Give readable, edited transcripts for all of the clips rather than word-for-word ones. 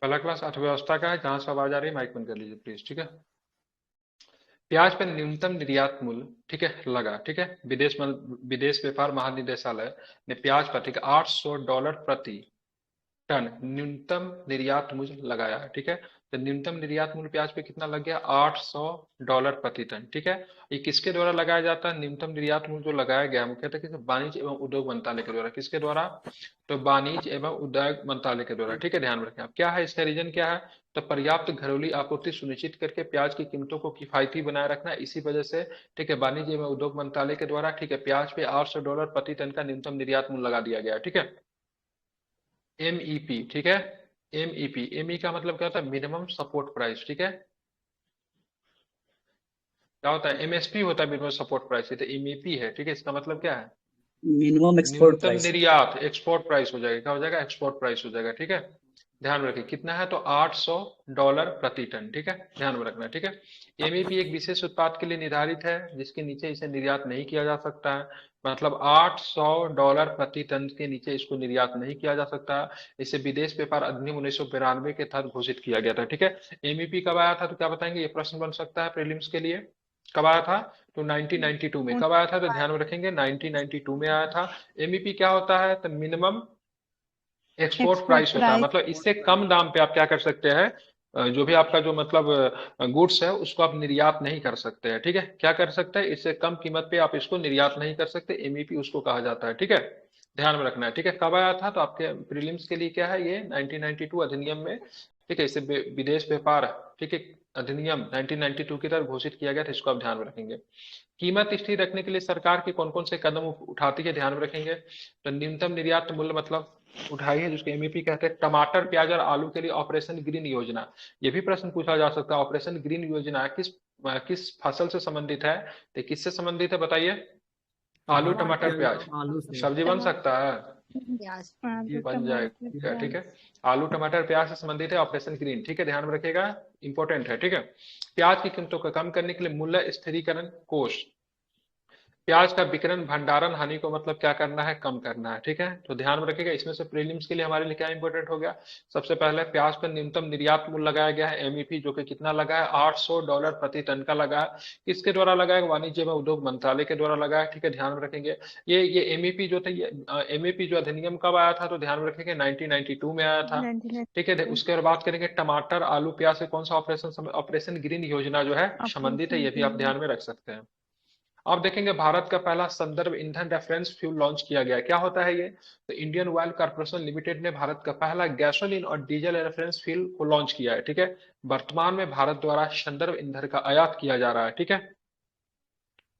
पहला क्लास अर्थव्यवस्था का है। जहां से आवाज आ रही है माइक बंद कर लीजिए प्लीज, ठीक है। प्याज पर न्यूनतम निर्यात मूल्य, ठीक है, लगा, ठीक है। विदेश व्यापार महानिदेशालय ने प्याज पर, ठीक है, $800 प्रति टन न्यूनतम निर्यात मूल्य लगाया है, ठीक है। तो न्यूनतम निर्यात मूल्य प्याज पे कितना लग गया? $800 प्रति टन, ठीक है। ये किसके द्वारा लगाया जाता है? न्यूनतम निर्यात मूल्य जो लगाया गया मुख्यतः किस वाणिज्य एवं उद्योग मंत्रालय के द्वारा। किसके द्वारा? तो वाणिज्य एवं उद्योग मंत्रालय के द्वारा, ठीक है। ध्यान रखें। अब क्या है इसका रीजन, क्या है? तो पर्याप्त घरेलू आपूर्ति सुनिश्चित करके प्याज की कीमतों को किफायती बनाए रखना, इसी वजह से, ठीक है, वाणिज्य एवं उद्योग मंत्रालय के द्वारा, ठीक है, प्याज पे $800 प्रति टन का न्यूनतम निर्यात मूल्य लगा दिया गया, ठीक है। एमईपी, ठीक है। एमईपी, एमई का मतलब क्या होता है? मिनिमम सपोर्ट प्राइस, ठीक है। क्या होता है? एमएसपी होता है मिनिमम सपोर्ट प्राइस, ये तो एमईपी है, ठीक है। इसका मतलब क्या है? मिनिमम एक्सपोर्ट न्यूनतम प्राइस। निर्यात एक्सपोर्ट प्राइस हो जाएगा। क्या हो जाएगा? एक्सपोर्ट प्राइस हो जाएगा, ठीक है। ध्यान में रखिए कितना है, तो $800 प्रति टन, ठीक है। ध्यान में रखना, ठीक है। एमईपी एक विशेष उत्पाद के लिए निर्धारित है जिसके नीचे इसे निर्यात नहीं किया जा सकता है। मतलब $800 प्रति टन के नीचे इसको निर्यात नहीं किया जा सकता है। इसे विदेश व्यापार अधिनियम 1992 के तहत घोषित किया गया था, ठीक है। एमईपी कब आया था, तो क्या बताएंगे? ये प्रश्न बन सकता है प्रीलिम्स के लिए। कब आया था? तो 1992 में। कब आया था? तो ध्यान में रखेंगे 1992 में आया था। एमईपी क्या होता है? तो मिनिमम एक्सपोर्ट एक्सपोर्ट प्राइस होता है। प्राइस। मतलब इससे कम दाम पे आप क्या कर सकते हैं, जो भी आपका जो मतलब गुड्स है उसको आप निर्यात नहीं कर सकते हैं, ठीक है। क्या कर सकते हैं? इससे कम कीमत पे आप इसको निर्यात नहीं कर सकते। एमईपी उसको कहा जाता है, ठीक है। ध्यान में रखना है, ठीक है। कब आया था? तो आपके प्रीलिम्स के लिए क्या है, ये 1992 अधिनियम में, ठीक है। इसे विदेश व्यापार, ठीक है, अधिनियम 1992 की तरह घोषित किया गया था। इसको आप ध्यान में रखेंगे। कीमत स्थिर रखने के लिए सरकार के कौन कौन से कदम उठाती है, ध्यान में रखेंगे। तो न्यूनतम निर्यात मूल्य मतलब उठाई है, जिसको एमईपी कहते हैं। टमाटर, प्याज और आलू के लिए ऑपरेशन ग्रीन योजना, ये भी प्रश्न पूछा जा सकता है। ऑपरेशन ग्रीन योजना किस फसल से संबंधित है? तो किससे संबंधित है बताइए? आलू, टमाटर टमाटर, प्याज प्याज। आलू से। सब्जी बन टमाटर, सकता है, प्याज, आलू, बन टमाटर, जाएगा, ठीक है। प्याज। आलू, टमाटर, प्याज से संबंधित है ऑपरेशन ग्रीन, ठीक है। ध्यान में रखिएगा, इंपॉर्टेंट है, ठीक है। प्याज की कीमतों को कम करने के लिए मूल्य स्थिरीकरण कोष, प्याज का विकिरण भंडारण हानि को मतलब क्या करना है? कम करना है, ठीक है। तो ध्यान में रखिएगा। इसमें से प्रीलिम्स के लिए हमारे लिए क्या इंपॉर्टेंट हो गया? सबसे पहले प्याज पर न्यूनतम निर्यात मूल्य लगाया गया है एमईपी, जो कि कितना लगा है? $800 प्रति टन का लगा है। किसके द्वारा लगाया? वाणिज्य एवं उद्योग मंत्रालय के द्वारा लगाया है, ठीक है। ध्यान में रखेंगे। ये एमईपी जो था, ये एमईपी जो अधिनियम कब आया था? तो ध्यान में रखेंगे 1992 में आया था, ठीक है। 1992। उसके बाद बात करेंगे टमाटर, आलू, प्याज से कौन सा ऑपरेशन ग्रीन योजना जो है संबंधित है, ऑपरेशन ये भी आप ग्रीन। ध्यान में रख सकते हैं। आप देखेंगे भारत का पहला संदर्भ ईंधन रेफरेंस फ्यूल लॉन्च किया गया। क्या होता है ये? तो इंडियन ऑयल कॉर्पोरेशन लिमिटेड ने भारत का पहला गैसोलीन और डीजल रेफरेंस फ्यूल को लॉन्च किया है, ठीक है। वर्तमान में भारत द्वारा संदर्भ ईंधन का आयात किया जा रहा है, ठीक है।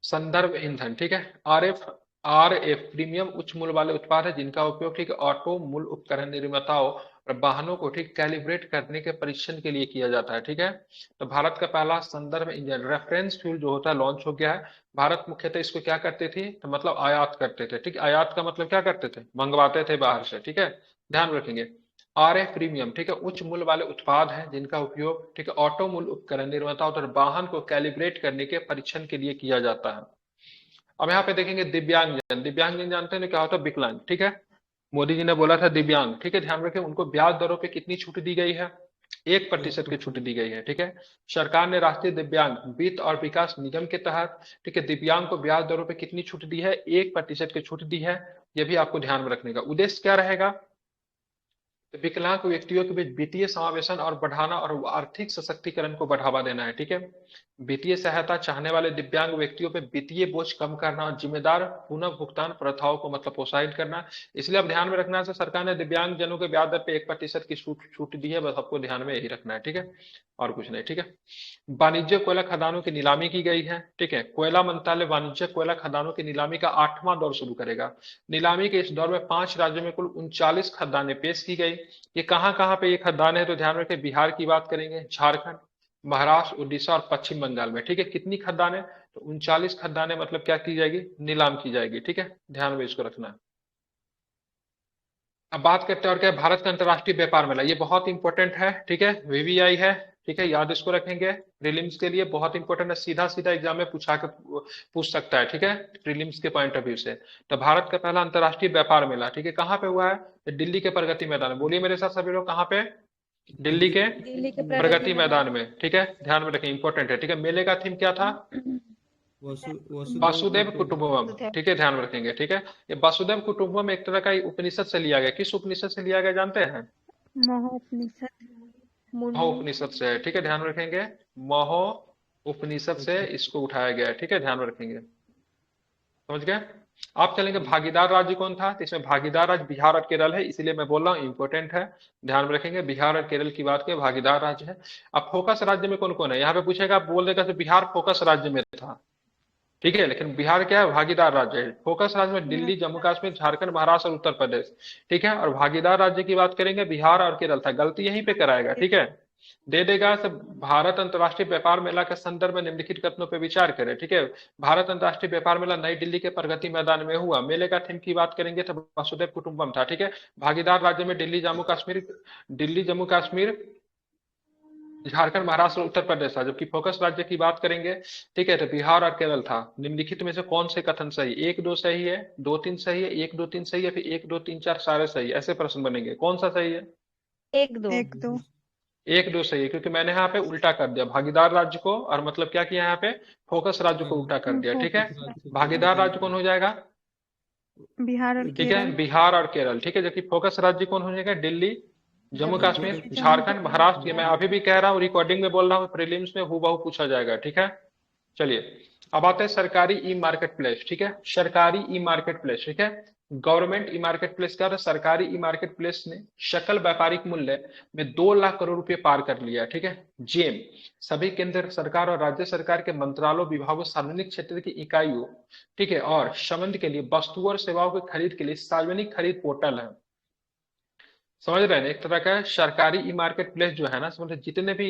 संदर्भ ईंधन, ठीक है। आर एफ प्रीमियम उच्च मूल्य वाले उत्पाद है जिनका उपयोग, ठीक है, ऑटो मूल उपकरण निर्माताओं और वाहनों को, ठीक, कैलिब्रेट करने के परीक्षण के लिए किया जाता है, ठीक है। तो भारत का पहला संदर्भ इंजन रेफरेंस फ्यूल जो होता है लॉन्च हो गया है। भारत मुख्यतः इसको क्या करते थे? तो मतलब आयात करते थे, ठीक। आयात का मतलब क्या करते थे? मंगवाते थे बाहर से, ठीक है। ध्यान रखेंगे। आरएफ प्रीमियम, ठीक है, उच्च मूल्य वाले उत्पाद हैं जिनका उपयोग, ठीक है, ऑटो मूल उपकरण निर्माताओं और वाहन को कैलिब्रेट करने के परीक्षण के लिए किया जाता है। अब यहाँ पे देखेंगे दिव्यांगजन। दिव्यांगजन जानते हैं ना क्या होता है? विकलांग, ठीक है। मोदी जी ने बोला था दिव्यांग, ठीक है। ध्यान रखें, उनको ब्याज दरों पे कितनी छूट दी गई है? 1% की छूट दी गई है, ठीक है। सरकार ने राष्ट्रीय दिव्यांग वित्त और विकास निगम के तहत, ठीक है, दिव्यांग को ब्याज दरों पे कितनी छूट दी है? 1% की छूट दी है। ये भी आपको ध्यान में रखने का। उद्देश्य क्या रहेगा? तो विकलांग व्यक्तियों के बीच वित्तीय समावेशन और बढ़ाना और आर्थिक सशक्तिकरण को बढ़ावा देना है, ठीक है। वित्तीय सहायता चाहने वाले दिव्यांग व्यक्तियों पे वित्तीय बोझ कम करना और जिम्मेदार पुनः भुगतान प्रथाओं को मतलब प्रोत्साहित करना। इसलिए अब ध्यान में रखना है, सरकार ने दिव्यांग जनों के ब्याज दर पे 1% की छूट दी है। बस आपको ध्यान में यही रखना है, ठीक है, और कुछ नहीं, ठीक है। वाणिज्य कोयला खदानों की नीलामी की गई है, ठीक है। कोयला मंत्रालय वाणिज्य कोयला खदानों की नीलामी का 8वां दौर शुरू करेगा। नीलामी के इस दौर में 5 राज्यों में कुल 39 खदानें पेश की गई। ये कहाँ कहाँ पे ये खदान है? तो ध्यान रखें, बिहार की बात करेंगे, झारखंड, महाराष्ट्र, उड़ीसा और पश्चिम बंगाल में, ठीक है। कितनी खदानें? तो 39 खदानें मतलब क्या की जाएगी? नीलाम की जाएगी, ठीक है। ध्यान में इसको रखना है। अब बात करते हैं और क्या है? भारत का अंतर्राष्ट्रीय व्यापार मेला, ये बहुत इंपॉर्टेंट है, ठीक है। वीवीआई है, ठीक है, याद इसको रखेंगे। प्रीलिम्स के लिए बहुत इंपॉर्टेंट है, सीधा सीधा एग्जाम में पूछ सकता है, ठीक है, प्रीलिम्स के पॉइंट ऑफ व्यू से। तो भारत का पहला अंतर्राष्ट्रीय व्यापार मेला, ठीक है, कहाँ पे हुआ है? तो दिल्ली के प्रगति मैदान में। बोलिए मेरे साथ सभी लोग, कहाँ पे? दिल्ली के दिल्ली के प्रगति प्रगति मैदान। मैदान में, ठीक है, ध्यान में रखें, इंपॉर्टेंट है, ठीक है। मेले का थीम क्या था? वसुधैव वासुदेव कुटुंबकम, वसुधैव। ठीक है, ध्यान में रखेंगे, ठीक है। ये वासुदेव कुटुंबकम एक तरह का उपनिषद से लिया गया, किस उपनिषद से लिया गया जानते हैं? महोपनिषद। महो मुंडू। उपनिषद से है, ठीक है, ध्यान में रखेंगे। महो उपनिषद से इसको उठाया गया है, ठीक है, ध्यान में रखेंगे, समझ गए। आप चलेंगे भागीदार राज्य कौन था, तो इसमें भागीदार राज्य बिहार और केरल है, इसीलिए मैं बोल रहा हूँ इंपॉर्टेंट है, ध्यान में रखेंगे। बिहार और केरल की बात करें, भागीदार राज्य है। अब फोकस राज्य में कौन कौन है, यहाँ पे पूछेगा, आप बोल देगा तो बिहार फोकस राज्य में था, ठीक है, लेकिन बिहार क्या है, भागीदार राज्य है। फोकस राज्य में बिहार दिल्ली, की जम्मू बात। कश्मीर, झारखंड, महाराष्ट्र और उत्तर प्रदेश, ठीक है। और भागीदार राज्य की बात करेंगे, बिहार और केरल था, गलती यहीं पे कराएगा, ठीक है। दे देगा सब। भारत अंतर्राष्ट्रीय व्यापार मेला के संदर्भ में निम्नलिखित कथनों पर विचार करें, ठीक है। भारत अंतर्राष्ट्रीय व्यापार मेला नई दिल्ली के प्रगति मैदान में हुआ। मेले का थीम की बात करेंगे तो वसुधैव कुटुंबकम था, ठीक है। भागीदार राज्य में दिल्ली, जम्मू कश्मीर, दिल्ली, जम्मू कश्मीर, झारखंड, महाराष्ट्र और उत्तर प्रदेश था। जबकि फोकस राज्य की बात करेंगे, ठीक है, तो बिहार और केरल था। निम्नलिखित में से कौन से कथन सही, एक दो सही है, दो तीन सही है, एक दो तीन सही है, फिर एक दो तीन चार सारे सही है, ऐसे प्रश्न बनेंगे, कौन सा सही है? एक दो। एक दो। एक दो सही है, क्योंकि मैंने यहाँ पे उल्टा कर दिया भागीदार राज्य को, और मतलब क्या किया यहाँ पे, फोकस राज्य को उल्टा कर दिया, ठीक है। फोकस राज्य। भागीदार राज्य कौन हो जाएगा? बिहार और ठीक है, केरल। बिहार और केरल, ठीक है। जबकि फोकस राज्य कौन हो जाएगा? दिल्ली, जम्मू जम्मू कश्मीर, जम्मू झारखंड, कश्मीर। महाराष्ट्र। ये मैं अभी भी कह रहा हूँ, रिकॉर्डिंग में बोल रहा हूँ, प्रीलिम्स में हूबहू पूछा जाएगा, ठीक है। चलिए, अब आते हैं सरकारी ई मार्केट प्लेस, ठीक है, सरकारी ई मार्केट प्लेस, ठीक है। गवर्नमेंट ई मार्केट प्लेस क्या था? सरकारी ई मार्केट प्लेस ने सकल व्यापारिक मूल्य में 2 लाख करोड़ रुपए पार कर लिया, ठीक है। जेम सभी केंद्र सरकार और राज्य सरकार के मंत्रालयों, विभागों, सार्वजनिक क्षेत्र की इकाइयों, ठीक है, और संबंध के लिए वस्तुओं और सेवाओं की खरीद के लिए सार्वजनिक खरीद पोर्टल है, समझ रहे हैं, एक तरह का सरकारी ई मार्केट प्लेस जो है ना, समझ जितने भी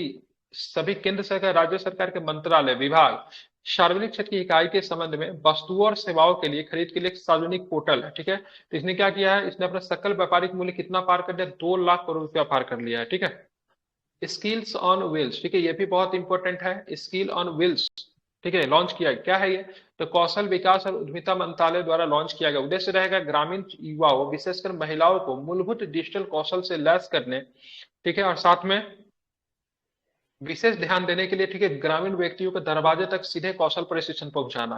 सभी केंद्र सरकार, राज्य सरकार के मंत्रालय, विभाग, सार्वजनिक क्षेत्र की इकाई के संबंध में वस्तुओं और सेवाओं के लिए खरीद के लिए एक सार्वजनिक पोर्टल है, ठीक है। तो इसने क्या किया है, इसने अपना सकल व्यापारिक मूल्य कितना पार कर दिया? 2 लाख करोड़ रुपया पार कर लिया है, ठीक है। स्किल्स ऑन व्हील्स, ठीक है, ये भी बहुत इंपॉर्टेंट है, स्किल ऑन व्हील्स, ठीक है, लॉन्च किया। क्या है ये? तो कौशल विकास और उद्यमिता मंत्रालय द्वारा लॉन्च किया गया। उद्देश्य रहेगा ग्रामीण युवाओं, विशेषकर महिलाओं को मूलभूत डिजिटल कौशल से लैस करने, ठीक है, और साथ में विशेष ध्यान देने के लिए, ठीक है, ग्रामीण व्यक्तियों के दरवाजे तक सीधे कौशल प्रशिक्षण पहुंचाना।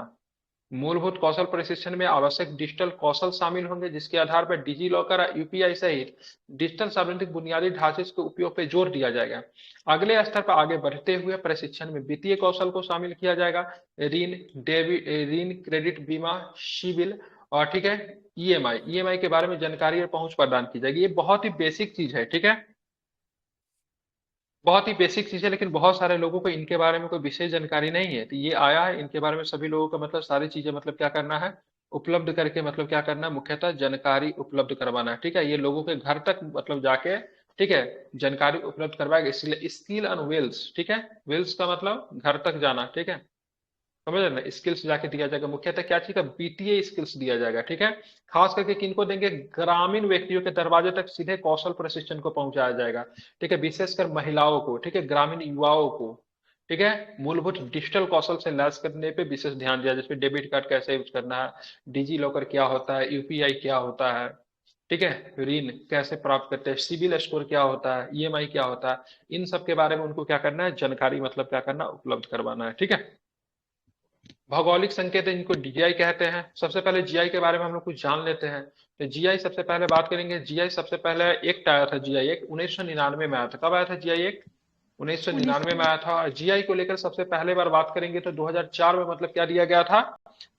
मूलभूत कौशल प्रशिक्षण में आवश्यक डिजिटल कौशल शामिल होंगे, जिसके आधार पर डिजी लॉकर और यूपीआई सहित डिजिटल सार्वजनिक बुनियादी ढांचे के उपयोग पर जोर दिया जाएगा। अगले स्तर पर आगे बढ़ते हुए प्रशिक्षण में वित्तीय कौशल को शामिल किया जाएगा, ऋण, डेबिट, ऋण, क्रेडिट, बीमा, सिविल, और ठीक है, ईएमआई, ईएमआई के बारे में जानकारी और पहुंच प्रदान की जाएगी। ये बहुत ही बेसिक चीज है, ठीक है, बहुत ही बेसिक चीज है, लेकिन बहुत सारे लोगों को इनके बारे में कोई विशेष जानकारी नहीं है। तो ये आया है, इनके बारे में सभी लोगों को मतलब सारी चीजें मतलब क्या करना है, उपलब्ध करके मतलब क्या करना है, मुख्यतः जानकारी उपलब्ध करवाना है, ठीक है। ये लोगों के घर तक मतलब जाके, ठीक है, जानकारी उपलब्ध करवाएगा, इसलिए स्किल एंड वेल्स, ठीक है, वेल्स का मतलब घर तक जाना, ठीक है, समझ रहे ना, स्किल्स जाके दिया जाएगा, मुख्यतः क्या चीज का, वित्तीय स्किल्स दिया जाएगा, ठीक है। खास करके किनको देंगे? ग्रामीण व्यक्तियों के दरवाजे तक सीधे कौशल प्रशिक्षण को पहुंचाया जाएगा, ठीक है, विशेषकर महिलाओं को, ठीक है, ग्रामीण युवाओं को, ठीक है, मूलभूत डिजिटल कौशल से लैस करने पे विशेष ध्यान दिया, जैसे डेबिट कार्ड कैसे यूज करना है, डिजी लॉकर क्या होता है, यूपीआई क्या होता है, ठीक है, ऋण कैसे प्राप्त करते हैं, सिबिल स्कोर क्या होता है, ईएमआई क्या होता है, इन सब के बारे में उनको क्या करना है, जानकारी मतलब क्या करना, उपलब्ध करवाना है, ठीक है। भौगोलिक संकेत है, इनको जीआई कहते हैं। सबसे पहले जीआई के बारे में हम लोग कुछ जान लेते हैं। तो जीआई सबसे पहले बात करेंगे, जीआई सबसे पहले एक्ट आया था, जीआई एक 1999 में आया था। कब आया था जीआई एक? 1999 में आया था। जीआई को लेकर सबसे पहले बार बात करेंगे तो 2004 में मतलब क्या दिया गया था,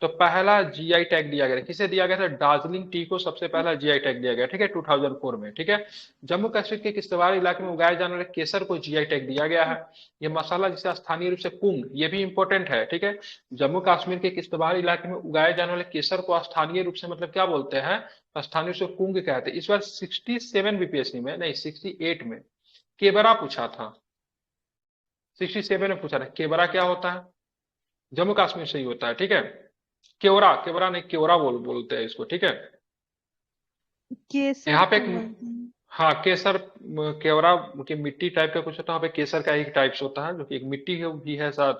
तो पहला जीआई टैग दिया गया। किसे दिया गया था? दार्जिलिंग टी को सबसे पहला जीआई टैग दिया गया, ठीक है, 2004 में, ठीक है। जम्मू कश्मीर के किश्तवाड़ इलाके में उगाए जाने वाले केसर को जीआई टैग दिया गया है। ये मसाला जिसे स्थानीय रूप से कुंग, ये भी इंपॉर्टेंट है, ठीक है। जम्मू कश्मीर के किश्तवाड़ इलाके में उगाए जाने वाले केसर को स्थानीय रूप से मतलब क्या बोलते हैं, स्थानीय रूप से कुंग कहते हैं। इस बार 67 बीपीएससी में नहीं, 68 में केवरा पूछा था, 67 में पूछा था केवरा क्या होता है, जम्मू कश्मीर से ही होता है, ठीक है। केवरा, केवरा नहीं, केवरा बोलते हैं इसको, ठीक है। केसर यहाँ पे को एक, बोलते हैं। हाँ केसर, केवरा की मिट्टी टाइप का कुछ होता है, यहाँ पे केसर का एक टाइप्स होता है, जो कि एक मिट्टी भी है शायद,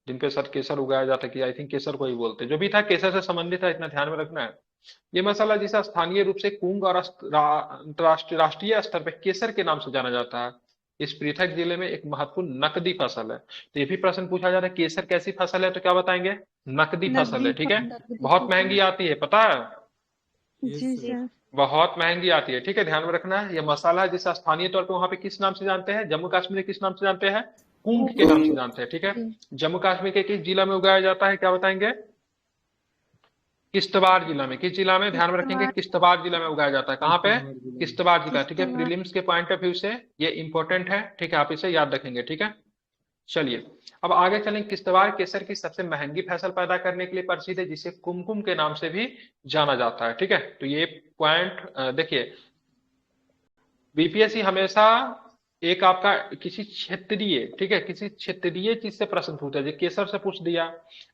जिन पे शायद केसर उगाया जाता है, कि आई थिंक केसर को ही बोलते हैं। जो भी था केसर से संबंधित है, इतना ध्यान में रखना है। ये मसाला जिसे स्थानीय रूप से कुंग और अंतर्राष्ट्रीय राष्ट्रीय स्तर पे केसर के नाम से जाना जाता है, इस पृथक जिले में एक महत्वपूर्ण नकदी फसल है। तो ये भी प्रश्न पूछा जा रहा है, केसर कैसी फसल है, तो क्या बताएंगे? नकदी फसल है, ठीक है। नकदी बहुत फसल। महंगी आती है, पता है? यस जी सर। सर। बहुत महंगी आती है, ठीक है, ध्यान में रखना है। ये मसाला है जिसे स्थानीय तौर पे वहां पे किस नाम से जानते हैं, जम्मू कश्मीर में किस नाम से जानते हैं? कुंग के नाम से जानते हैं, ठीक है। जी। जम्मू कश्मीर के किस जिला में उगाया जाता है, क्या बताएंगे? किश्तवाड़ जिला में। किस जिला में, ध्यान में रखेंगे, किश्तवाड़। किश्तवाड़ जिला में उगाया जाता है। कहाँ पे? किश्तवाड़ जिला में। किश्तवाड़ जिला, ठीक है। किश्तवाड़। प्रीलिम्स के पॉइंट ऑफ व्यू से ये इंपॉर्टेंट है, ठीक है, आप इसे याद रखेंगे, ठीक है। चलिए, अब आगे चलें। किश्तवाड़ केसर की सबसे महंगी फसल पैदा करने के लिए प्रसिद्ध है, जिसे कुमकुम के नाम से भी जाना जाता है, ठीक है। तो ये पॉइंट देखिए, बीपीएससी हमेशा एक आपका किसी क्षेत्रीय, ठीक है, किसी क्षेत्रीय चीज से प्रश्न पूछता है। जो केसर से पूछ दिया।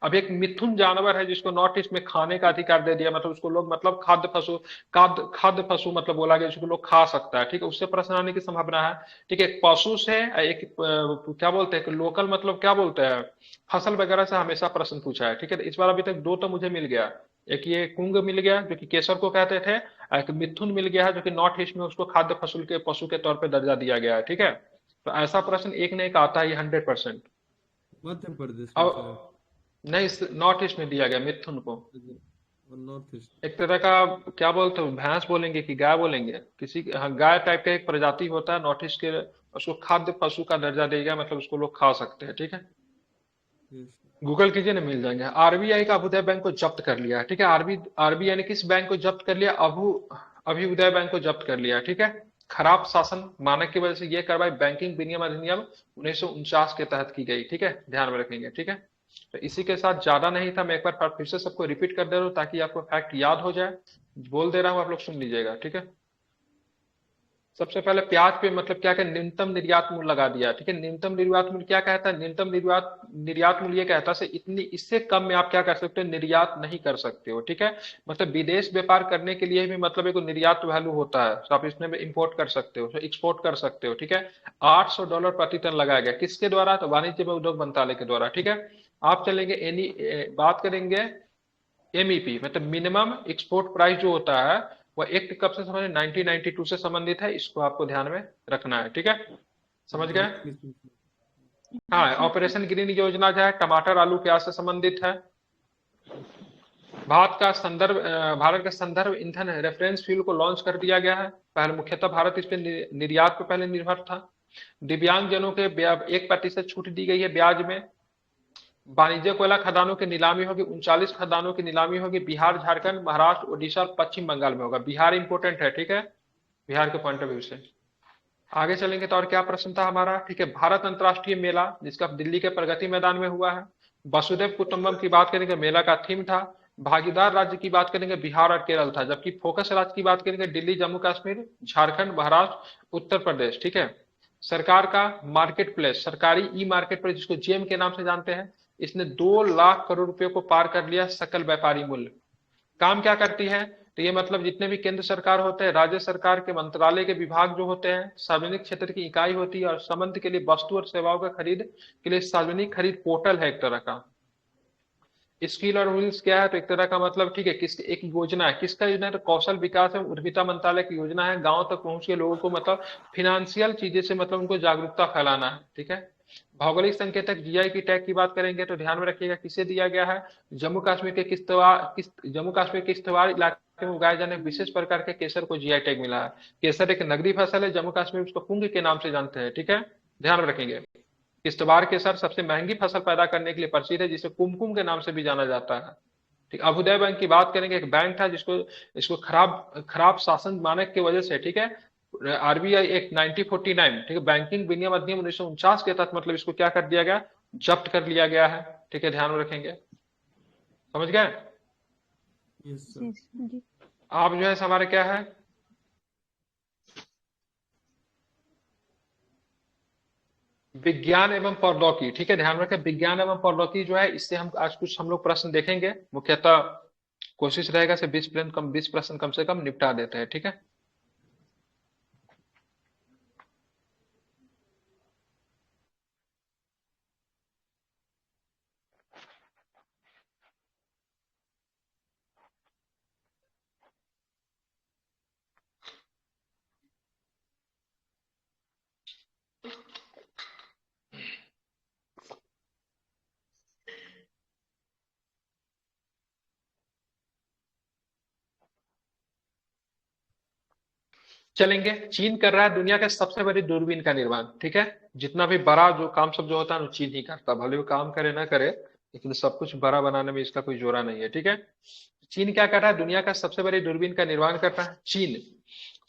अब एक मिथुन जानवर है जिसको नॉर्थ ईस्ट में खाने का अधिकार दे दिया, मतलब उसको लोग मतलब खाद्य पशु मतलब बोला गया, जिसको लोग खा सकता है, ठीक है, उससे प्रश्न आने की संभावना है। ठीक है, एक पशु से, एक क्या बोलते हैं, लोकल मतलब क्या बोलते हैं, फसल वगैरह से हमेशा प्रश्न पूछा है, ठीक है। इस बार अभी तक दो तो मुझे मिल गया। एक ये कुंग मिल गया जो कि केसर को कहते थे, एक मिथुन मिल गया है जो कि नॉर्थ ईस्ट में उसको खाद्य फसल के पशु के तौर पे दर्जा दिया गया है, ठीक है। तो ऐसा प्रश्न एक न एक आता है, ये 100%। मध्य प्रदेश में सर। अब नहीं, नॉर्थ ईस्ट में दिया गया मिथुन को। और नॉर्थ ईस्ट। एक तरह का, क्या बोलते हो, भैंस बोलेंगे कि गाय बोलेंगे, किसी, हाँ, गाय टाइप का एक प्रजाति होता है नॉर्थ ईस्ट के। उसको खाद्य पशु का दर्जा दिया गया, मतलब उसको लोग खा सकते हैं, ठीक है। यस। गूगल कीजिए ना, मिल जाएंगे। आरबीआई का अभ्युदय बैंक को जब्त कर लिया है, ठीक है। आरबीआई ने किस बैंक को जब्त कर लिया? अभ्युदय बैंक को जब्त कर लिया, ठीक है। खराब शासन मानक की वजह से यह कार्रवाई बैंकिंग विनियम अधिनियम 1949 के तहत की गई, ठीक है, ध्यान में रखेंगे, ठीक है। तो इसी के साथ, ज्यादा नहीं था, मैं एक बार फिर से सबको रिपीट कर दे रहा हूँ ताकि आपको फैक्ट याद हो जाए। बोल दे रहा हूँ, आप लोग सुन लीजिएगा, ठीक है। सबसे पहले प्याज पे मतलब क्या क्या न्यूनतम निर्यात मूल्य लगा दिया, ठीक है। न्यूनतम निर्यात मूल्य क्या कहता है? न्यूनतम निर्यात निर्यात मूल्य ये कहता है इतनी, इससे कम में आप क्या कर सकते हो, निर्यात नहीं कर सकते हो, ठीक है। मतलब विदेश व्यापार करने के लिए भी मतलब एक निर्यात वैल्यू होता है, तो आप इसमें इंपोर्ट कर सकते हो, एक्सपोर्ट कर सकते हो, ठीक है। $800 प्रति टन लगाया गया, किसके द्वारा? तो वाणिज्य एवं उद्योग मंत्रालय के द्वारा, ठीक है। आप चलेंगे बात करेंगे एमईपी, मतलब मिनिमम एक्सपोर्ट प्राइस जो होता है, वह एक्ट कब से संबंधित? 1992 से संबंधित है, इसको आपको ध्यान में रखना है, ठीक है। समझ गए? एक्ट किस में? हाँ, जी सर। ऑपरेशन ग्रीन योजना जो है टमाटर आलू प्याज से संबंधित है। भारत का संदर्भ ईंधन रेफरेंस फ्यूल को लॉन्च कर दिया गया है। पहले मुख्यतः भारत इस पे निर्यात पे पहले निर्भर था। दिव्यांग जनों के 1% छूट दी गई है ब्याज में। वाणिज्य कोयला खदानों की नीलामी होगी, 39 खदानों की नीलामी होगी। बिहार, झारखंड, महाराष्ट्र, उड़ीसा और पश्चिम बंगाल में होगा। बिहार इंपोर्टेंट है, ठीक है, बिहार के पॉइंट ऑफ व्यू से। आगे चलेंगे तो और क्या प्रश्न था हमारा, ठीक है। भारत अंतर्राष्ट्रीय मेला, जिसका दिल्ली के प्रगति मैदान में हुआ है। वसुधैव कुटुंबम की बात करेंगे, मेला का थीम था। भागीदार राज्य की बात करेंगे, बिहार और केरल था, जबकि फोकस राज्य की बात करेंगे, दिल्ली, जम्मू कश्मीर, झारखंड, महाराष्ट्र, उत्तर प्रदेश, ठीक है। सरकार का मार्केट प्लेस, सरकारी ई मार्केट प्लेस, जिसको जेम के नाम से जानते हैं, इसने 2 लाख करोड़ रुपए को पार कर लिया सकल व्यापारी मूल्य। काम क्या करती है? तो ये मतलब जितने भी केंद्र सरकार होते हैं, राज्य सरकार के मंत्रालय के विभाग जो होते हैं, सार्वजनिक क्षेत्र की इकाई होती है, और संबंध के लिए वस्तु और सेवाओं का खरीद के लिए सार्वजनिक खरीद पोर्टल है एक तरह का। स्किल और व्हील्स क्या है? तो एक तरह का मतलब, ठीक है, किस एक योजना है, किसका योजना है? तो कौशल विकास एवं उद्यमिता मंत्रालय की योजना है। गांव तक पहुंच के लोगों को मतलब फिनेंशियल चीजें से मतलब उनको जागरूकता फैलाना है, ठीक है। भौगोलिक संकेतक जीआई की टैग की बात करेंगे तो ध्यान में रखिएगा किसे दिया गया है। जम्मू कश्मीर के किश्तवाड़ इलाके में उगाए जाने विशेष प्रकार के केसर को जीआई टैग मिला है। केसर एक नगदी फसल है, जम्मू कश्मीर उसको पुंग के नाम से जानते हैं, ठीक है, ध्यान में रखेंगे। किश्तवाड़ केसर सबसे महंगी फसल पैदा करने के लिए प्रसिद्ध है, जिसे कुमकुम के नाम से भी जाना जाता है, ठीक। अभ्युदय बैंक की बात करेंगे, एक बैंक था जिसको इसको खराब खराब शासन मानक की वजह से, ठीक है, आरबीआई एक्ट 1949, ठीक है, बैंकिंग विनियम अधिनियम 1949 के तहत मतलब इसको क्या कर दिया गया? जब्त कर लिया गया है, ठीक है, ध्यान में रखेंगे। समझ गए? Yes sir. जी जी। आप जो है हमारे क्या है, विज्ञान एवं प्रौद्योगिकी, ठीक है, ध्यान रखें। विज्ञान एवं प्रौद्योगिकी जो है, इससे हम आज कुछ हम लोग प्रश्न देखेंगे मुख्यतः। कोशिश रहेगा से 20 प्रश्न कम से कम निपटा देते हैं, ठीक है। चलेंगे। चीन कर रहा है दुनिया के सबसे बड़ी दूरबीन का निर्माण, ठीक है। जितना भी बड़ा जो काम सब जो होता है वो चीन ही करता है, भले वो काम करे ना करे, लेकिन सब कुछ बड़ा बनाने में इसका कोई जोरा नहीं है, ठीक है। चीन क्या कर रहा है, दुनिया का सबसे बड़ी दूरबीन का निर्माण कर रहा है चीन।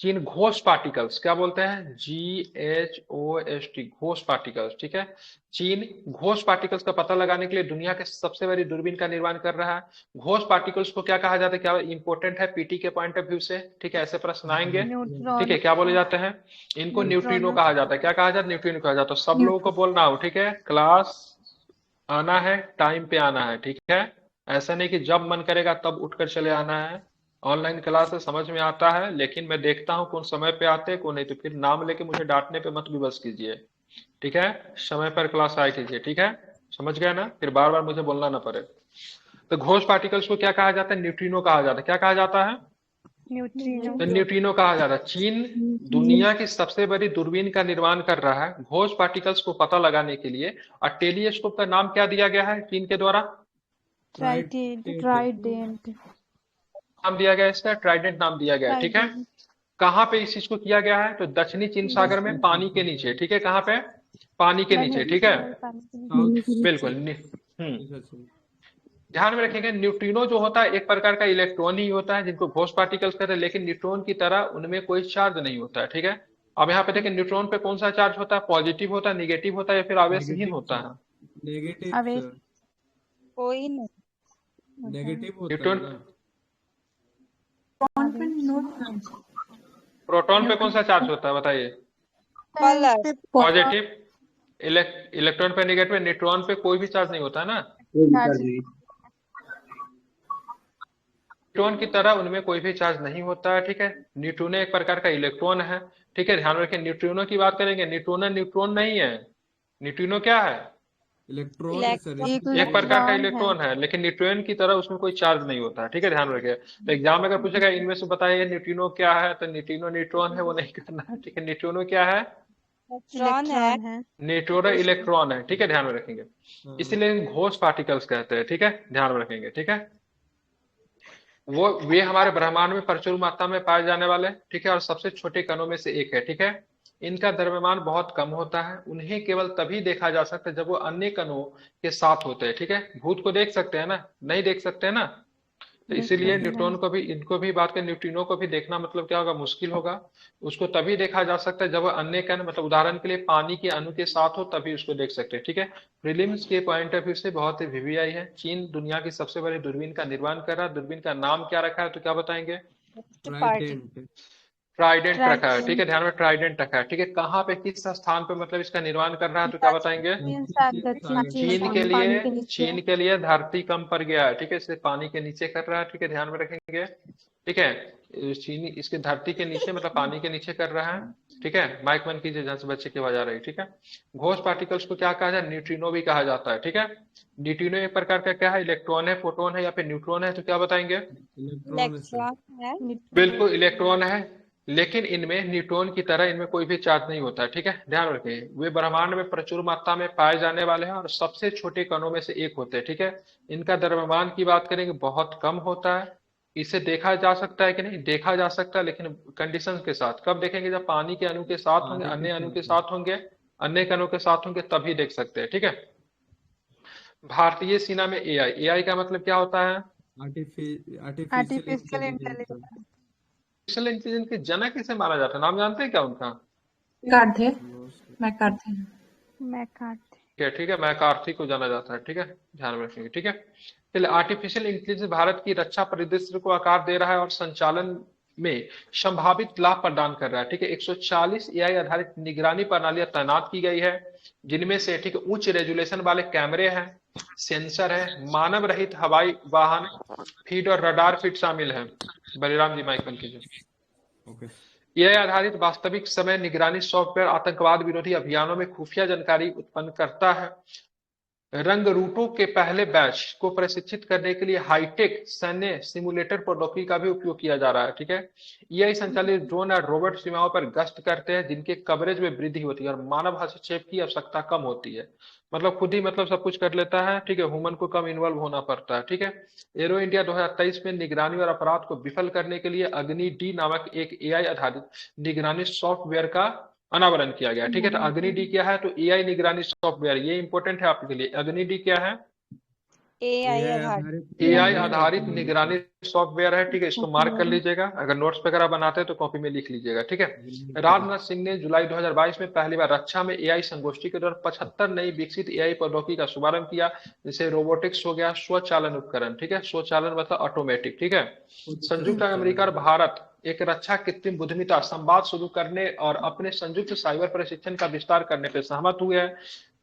चीन घोष पार्टिकल्स, क्या बोलते हैं, GHOST, घोष पार्टिकल्स, ठीक है। चीन घोष पार्टिकल्स का पता लगाने के लिए दुनिया के सबसे बड़ी दूरबीन का निर्माण कर रहा है। घोष पार्टिकल्स को क्या कहा जाता है, क्या इंपॉर्टेंट है पीटी के पॉइंट ऑफ व्यू से, ठीक है, ऐसे प्रश्न आएंगे, ठीक न्यूट्रॉन है। क्या बोले जाते हैं, इनको न्यूट्रिनो कहा जाता है। क्या कहा जाता है, न्यूट्रिनो कहा जाता है। सब लोगों को बोलना हो, ठीक है। क्लास आना है, टाइम पे आना है, ठीक है। ऐसा नहीं कि जब मन करेगा तब उठकर चले आना है। ऑनलाइन क्लास है, समझ में आता है, लेकिन मैं देखता हूँ कौन समय पे आते हैं कौन नहीं, तो फिर नाम लेके मुझे डांटने पे मत विवश कीजिए, ठीक है। समय पर क्लास आया कीजिए, ठीक है। समझ गए ना, फिर बार बार मुझे बोलना ना पड़े। तो घोष पार्टिकल्स को क्या कहा जाता है, न्यूट्रिनो कहा जाता है। क्या कहा जाता है, न्यूट्रिनो तो न्यूट्रिनो कहा जाता है। चीन दुनिया की सबसे बड़ी दूरबीन का निर्माण कर रहा है घोष पार्टिकल्स को पता लगाने के लिए। और टेलीस्कोप का नाम क्या दिया गया है चीन के द्वारा, ट्राइडेंट नाम दिया गया है इसका, ट्राइडेंट नाम दिया गया है, ठीक है। कहाँ पे इस चीज को किया गया है, तो दक्षिणी चीन सागर में पानी के नीचे, ठीक है। कहाँ पे, पानी के नीचे, ठीक है, बिल्कुल ध्यान में रखेंगे। न्यूट्रिनो जो होता है एक प्रकार का इलेक्ट्रॉन ही होता है, जिनको घोष पार्टिकल्स कहते हैं, लेकिन न्यूट्रॉन की तरह उनमें कोई चार्ज नहीं होता है, ठीक है। अब यहाँ पे देखें न्यूट्रॉन पे कौन सा चार्ज होता है, पॉजिटिव होता है, निगेटिव होता है, या फिर आवेशहीन होता है, नेगेटिव आवेश सर, कोई नहीं नेगेटिव होता है न्यूट्रॉन। ना। प्रोटॉन पे कौन सा चार्ज होता है बताइए, पॉजिटिव। इलेक्ट्रॉन पे निगेटिव, न्यूट्रॉन पे कोई भी चार्ज नहीं होता है ना। न्यूट्रॉन की तरह उनमें कोई भी चार्ज नहीं होता है, ठीक है। न्यूट्रिनो एक प्रकार का इलेक्ट्रॉन है, ठीक है। ध्यान रखें, न्यूट्रिनो की बात करेंगे, न्यूट्रोनो न्यूट्रॉन नहीं है। न्यूट्रिनो क्या है, इलेक्ट्रॉन है सर, एक प्रकार का इलेक्ट्रॉन है, लेकिन न्यूट्रॉन की तरह उसमें कोई चार्ज नहीं होता है, ठीक है। ध्यान रखें, तो एग्जाम में अगर पूछेगा इनमें से बताइए न्यूट्रिनो क्या है, तो न्यूट्रिनो न्यूट्रॉन है वो नहीं करना है, ठीक है। न्यूट्रिनो क्या है, न्यूट्रोनो इलेक्ट्रॉन है, ठीक है। ध्यान में रखेंगे, इसीलिए घोष पार्टिकल्स कहते हैं, ठीक है। ध्यान में रखेंगे, ठीक है। वो वे हमारे ब्रह्मांड में प्रचुर मात्रा में पाए जाने वाले, ठीक है, और सबसे छोटे कणों में से एक है, ठीक है। इनका द्रव्यमान बहुत कम होता है, उन्हें केवल तभी देखा जा सकता है जब वो अन्य कणों के साथ होते हैं, ठीक है। भूत को देख सकते हैं ना, नहीं देख सकते हैं ना, तो इसीलिए न्यूट्रॉन को भी, इनको भी बात करें, न्यूट्रिनो को भी देखना मतलब क्या होगा, मुश्किल होगा। उसको तभी देखा जा सकता है जब वह अन्य कण, मतलब उदाहरण के लिए पानी के अणु के साथ हो, तभी उसको देख सकते हैं, ठीक है। प्रीलिम्स के पॉइंट ऑफ व्यू से बहुत ही वीवीआई है। चीन दुनिया की सबसे बड़ी दूरबीन का निर्माण कर रहा है, दूरबीन का नाम क्या रखा है, तो क्या बताएंगे, ट्राइडेंट, ट्राइडेंट रखा है, ठीक है। ध्यान में, ट्राइडेंट रखा है, ठीक है। कहाँ पे, किस स्थान पे मतलब इसका निर्माण कर रहा है, तो क्या बताएंगे, चीन के लिए धरती कम पड़ गया है, ठीक है, इसलिए पानी के नीचे कर रहा है, ठीक है। ध्यान में रखेंगे, ठीक है। चीनी इसके धरती के नीचे मतलब पानी के नीचे कर रहा है, ठीक है। माइक बंद कीजिए जहां से बच्चे की आवाज आ रही है, ठीक है। घोष पार्टिकल्स को क्या कहा जाए, न्यूट्रिनो भी कहा जाता है, ठीक है। न्यूट्रिनो एक प्रकार का क्या है, इलेक्ट्रॉन है, प्रोटॉन है, या फिर न्यूट्रॉन है, तो क्या बताएंगे, इलेक्ट्रॉन है सर। बिल्कुल इलेक्ट्रॉन है, लेकिन इनमें न्यूट्रॉन की तरह इनमें कोई भी चार्ज नहीं होता है, ठीक है। ध्यान रखिए, वे ब्रह्मांड में प्रचुर मात्रा में पाए जाने वाले हैं और सबसे छोटे कणों में से एक होते हैं, ठीक है। इनका द्रव्यमान की बात करेंगे बहुत कम होता है। इसे देखा जा सकता है कि नहीं, देखा जा सकता है, लेकिन कंडीशन के साथ। कब देखेंगे, जब पानी के अणु के साथ होंगे, अन्य अणु के साथ होंगे, अन्य कणों के साथ होंगे, तभी देख सकते हैं, ठीक है। भारतीय सेना में एआई, एआई का मतलब क्या होता है, आर्टिफिशियल इंटेलिजेंस। आर्टिफिशियल इंटेलिजेंस के जनक किसे माना जाता है, नाम जानते हैं क्या उनका, ठीक है, मैकार्थी को जाना जाता है, ठीक है। ध्यान में रखेंगे, ठीक है। चलिए, आर्टिफिशियल इंटेलिजेंस भारत की रक्षा परिदृश्य को आकार दे रहा है और संचालन में संभावित लाभ प्रदान कर रहा है, ठीक है। 140 एआई आधारित निगरानी प्रणालियां तैनात की गई है, जिनमें से, ठीक है, उच्च रेजुलेशन वाले कैमरे हैं, सेंसर है, मानव रहित हवाई वाहन फीड और रडार फीड शामिल है। बलिराम जी माइक बंद कीजिए। ओके। एआई आधारित वास्तविक समय निगरानी सॉफ्टवेयर आतंकवाद विरोधी अभियानों में खुफिया जानकारी उत्पन्न करता है रंगरूटों के पहले बैच को प्रशिक्षित करने के लिए हाईटेक सैन्य सिमुलेटर प्रौद्योगिकी का भी उपयोग किया जा रहा है। ठीक है, एआई संचालित ड्रोन और रोबोट सीमाओं पर गश्त करते हैं, जिनके कवरेज में वृद्धि होती है और मानव हस्तक्षेप की आवश्यकता कम होती है। मतलब खुद ही मतलब सब कुछ कर लेता है। ठीक है, ह्यूमन को कम इन्वॉल्व होना पड़ता है। ठीक है, एरो इंडिया 2023 में निगरानी और अपराध को विफल करने के लिए अग्नि डी नामक एक एआई आधारित निगरानी सॉफ्टवेयर का अनावरण किया गया। ठीक है, तो अग्नि डी क्या है? तो एआई निगरानी सॉफ्टवेयर, ये इंपॉर्टेंट है आपके लिए। अग्नि डी क्या है? एआई एआई आधारित आधारित एआई निगरानी आधारित सॉफ्टवेयर। निगरानी सॉफ्टवेयर है। ठीक है, इसको मार्क कर लीजिएगा, अगर नोट्स वगैरह बनाते हैं तो कॉपी में लिख लीजिएगा। ठीक है, राजनाथ सिंह ने जुलाई 2022 में पहली बार रक्षा में एआई संगोष्ठी के दौरान 75 नई विकसित एआई प्रौद्योगिकी का शुभारंभ किया, जैसे रोबोटिक्स हो गया, स्वचालन उपकरण। ठीक है, स्वचालन मतलब ऑटोमेटिक। ठीक है, संयुक्त अमेरिका और भारत एक रक्षा कृत्रिम बुद्धिमत्ता संवाद शुरू करने और अपने संयुक्त साइबर प्रशिक्षण का विस्तार करने पर सहमत हुए हैं।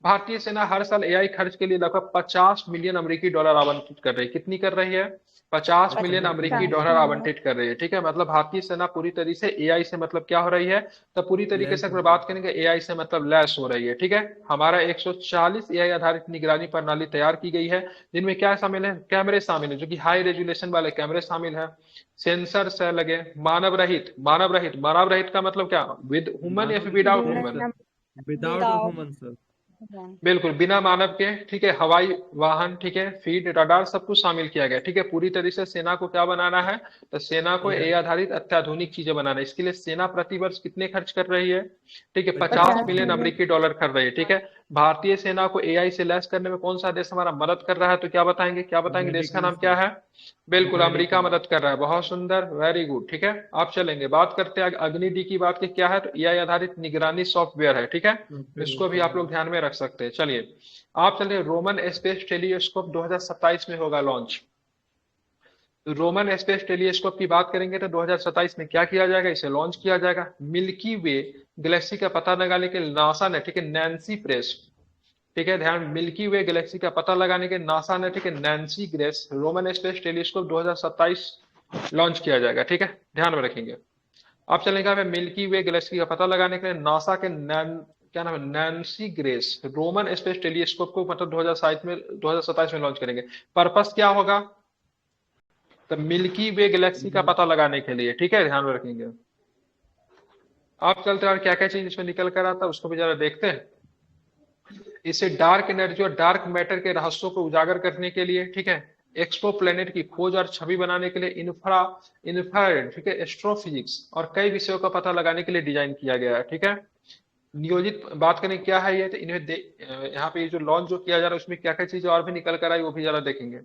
भारतीय सेना हर साल एआई खर्च के लिए लगभग 50 मिलियन अमेरिकी डॉलर आवंटित कर रही है। कितनी कर रही है? 50 मिलियन अमेरिकी डॉलर आवंटित कर रही है। ठीक है, मतलब भारतीय सेना पूरी तरीके से एआई से मतलब क्या हो रही है? तो पूरी तरीके से अगर बात करेंगे एआई से मतलब लैस हो रही है। ठीक है, हमारा 140 एआई आधारित निगरानी प्रणाली तैयार की गई है, जिनमें क्या शामिल है? कैमरे शामिल है, जो कि हाई रेजुलेशन वाले कैमरे शामिल है, सेंसर से लगे, मानव रहित का मतलब क्या? विद ह्यूमन या फिर without human? Without human sir. बिल्कुल बिना मानव के। ठीक है, हवाई वाहन, ठीक है, फीड, रडार, सब कुछ शामिल किया गया। ठीक है, पूरी तरीके से सेना को क्या बनाना है? तो सेना को एआई आधारित अत्याधुनिक चीजें बनाना है। इसके लिए सेना प्रति वर्ष कितने खर्च कर रही है? ठीक है, 50 मिलियन अमेरिकी डॉलर कर रही है। ठीक है, भारतीय सेना को एआई से लैस करने में कौन सा देश हमारा मदद कर रहा है? तो क्या बताएंगे, क्या बताएंगे? देश का नाम क्या है? बिल्कुल, अमेरिका मदद कर रहा है। बहुत सुंदर, वेरी गुड। ठीक है, आप चलेंगे, बात करते हैं अग्नि डी की। बात की क्या है? तो एआई आधारित निगरानी सॉफ्टवेयर है। ठीक है, इसको भी आप लोग ध्यान में रख सकते हैं। चलिए आप चलिए, रोमन स्पेस टेलीस्कोप 2027 में होगा लॉन्च। रोमन स्पेस टेलीस्कोप की बात करेंगे तो 2027 में क्या किया जाएगा? इसे लॉन्च किया जाएगा। मिल्की वे गैलेक्सी का पता लगाने के लिए नासा ने, ठीक है, नैन्सी प्रेस, ठीक है, ध्यान, मिल्की वे गैलेक्सी का पता लगाने के नासा ने, ठीक है, Nancy grace Roman space telescope 2027 launch किया जाएगा। ठीक है, ध्यान में रखेंगे। अब चलेंगे मिल्की वे गैलेक्सी का पता लगाने के लिए नासा के क्या नाम है? Nancy grace Roman space telescope को मतलब 2027 में लॉन्च करेंगे। पर्पस क्या होगा? तो मिल्की वे गैलेक्सी का पता लगाने के लिए। ठीक है, ध्यान में रखेंगे। आप चलते और क्या क्या चीज इसमें निकल कर आता है उसको भी जरा देखते हैं। इसे डार्क एनर्जी और डार्क मैटर के रहस्यों को उजागर करने के लिए, ठीक है, एक्सो प्लेनेट की खोज और छवि बनाने के लिए इंफ्रारेड, ठीक है, एस्ट्रोफिजिक्स और कई विषयों का पता लगाने के लिए डिजाइन किया गया है। ठीक है, नियोजित बात करें क्या है ये, तो इन्हें यहाँ पे जो लॉन्च जो किया जा रहा है उसमें क्या क्या चीजें और भी निकल कर आई वो भी जरा देखेंगे।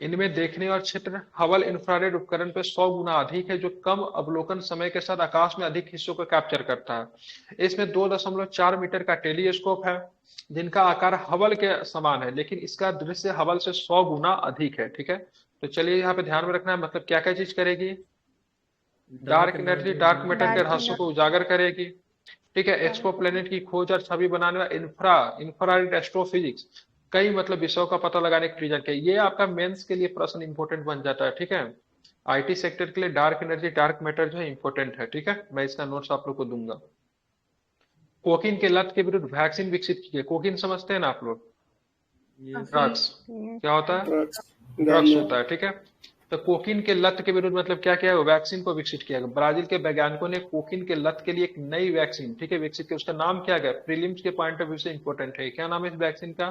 इनमें देखने और क्षेत्र हबल इंफ्रारेड उपकरण पे 100 गुना अधिक है, जो कम अवलोकन समय के साथ आकाश में अधिक हिस्सों को कैप्चर करता है। इसमें 2.4 मीटर का टेलीस्कोप है, जिनका आकार हबल के समान है, लेकिन इसका दृश्य हबल से 100 गुना अधिक है। ठीक है, तो चलिए यहाँ पे ध्यान में रखना है, मतलब क्या क्या चीज करेगी? डार्क एनर्जी, डार्क मैटर के रहस्यों को उजागर करेगी। ठीक है, एक्सो प्लेनेट की खोज और छवि बनाने वाला इंफ्रारेड एस्ट्रोफिजिक्स, कई मतलब विषयों का पता लगाने की डिजाइन किया। ये आपका मेंस के लिए प्रश्न इंपॉर्टेंट बन जाता है। ठीक है, आईटी सेक्टर के लिए डार्क एनर्जी, डार्क मैटर जो है इंपॉर्टेंट है। ठीक है, मैं इसका नोट्स आप लोग को दूंगा। कोकीन के लत के विरुद्ध वैक्सीन विकसित की है। कोकीन समझते हैं ना आप लोग? ड्रग्स, क्या होता है? ड्रग्स होता है। ठीक है, तो कोकीन के लत के विरुद्ध मतलब क्या किया है? वैक्सीन को विकसित किया गया। ब्राजील के वैज्ञानिकों ने कोकीन के लत के लिए एक नई वैक्सीन, ठीक है, विकसित किया। उसका नाम क्या गया? प्रीलिम्स के पॉइंट ऑफ व्यू से इंपॉर्टेंट है। क्या नाम है इस वैक्सीन का?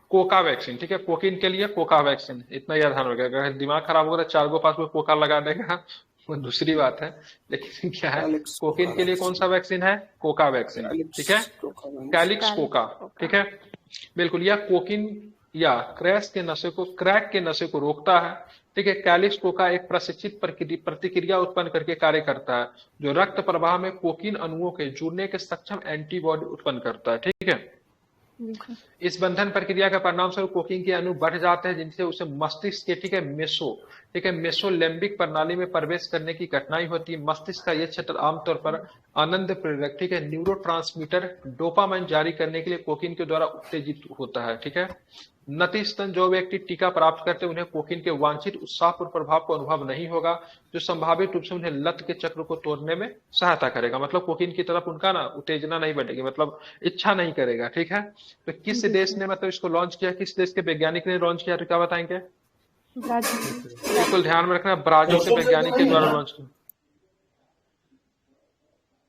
Coca vaccine. ठीक है, कोकीन के लिए कोका वैक्सीन, इतना याद ध्यान रखेगा। अगर दिमाग खराब होगा तो 4 गो 5 गो कोका लगा देगा, वो दूसरी बात है, लेकिन क्या है, कोकीन के लिए कौन सा वैक्सीन है? Coca vaccine. ठीक है, कैलिक्स कोका। ठीक है, बिल्कुल, यह कोकीन या क्रैक के नशे को रोकता है। ठीक है, कैलिक्स कोका एक प्रशिक्षित प्रतिक्रिया उत्पन्न करके कार्य करता है, जो रक्त प्रवाह में कोकीन अणुओं के जुड़ने के सक्षम एंटीबॉडी उत्पन्न करता है। ठीक है, इस बंधन प्रक्रिया का परिणाम स्वरूप कोकीन के अणु बढ़ जाते हैं, जिनसे उसे मस्तिष्क के, ठीक है, ठीक है। मेसोलेम्बिक प्रणाली में प्रवेश करने की कठिनाई होती है। मस्तिष्क का यह क्षेत्र आमतौर पर आनंद प्रेरक, ठीक है, न्यूरोट्रांसमीटर डोपामाइन जारी करने के लिए कोकीन के द्वारा उत्तेजित होता है। ठीक है। नती स्तन जो व्यक्ति टीका प्राप्त करते हैं उन्हें कोकीन के वांछित उत्साहपूर्ण प्रभाव को अनुभव नहीं होगा, जो संभावित रूप से उन्हें लत के चक्र को तोड़ने में सहायता करेगा। मतलब कोकीन की तरफ उनका ना उत्तेजना नहीं बढ़ेगी, मतलब इच्छा नहीं करेगा। ठीक है। तो किस जी देश सर। ने मतलब इसको लॉन्च किया, किस देश के वैज्ञानिक ने लॉन्च किया, तो क्या बताएंगे? ब्राजील। बिल्कुल ध्यान में रखना, ब्राजील के वैज्ञानिक के द्वारा लॉन्च किया।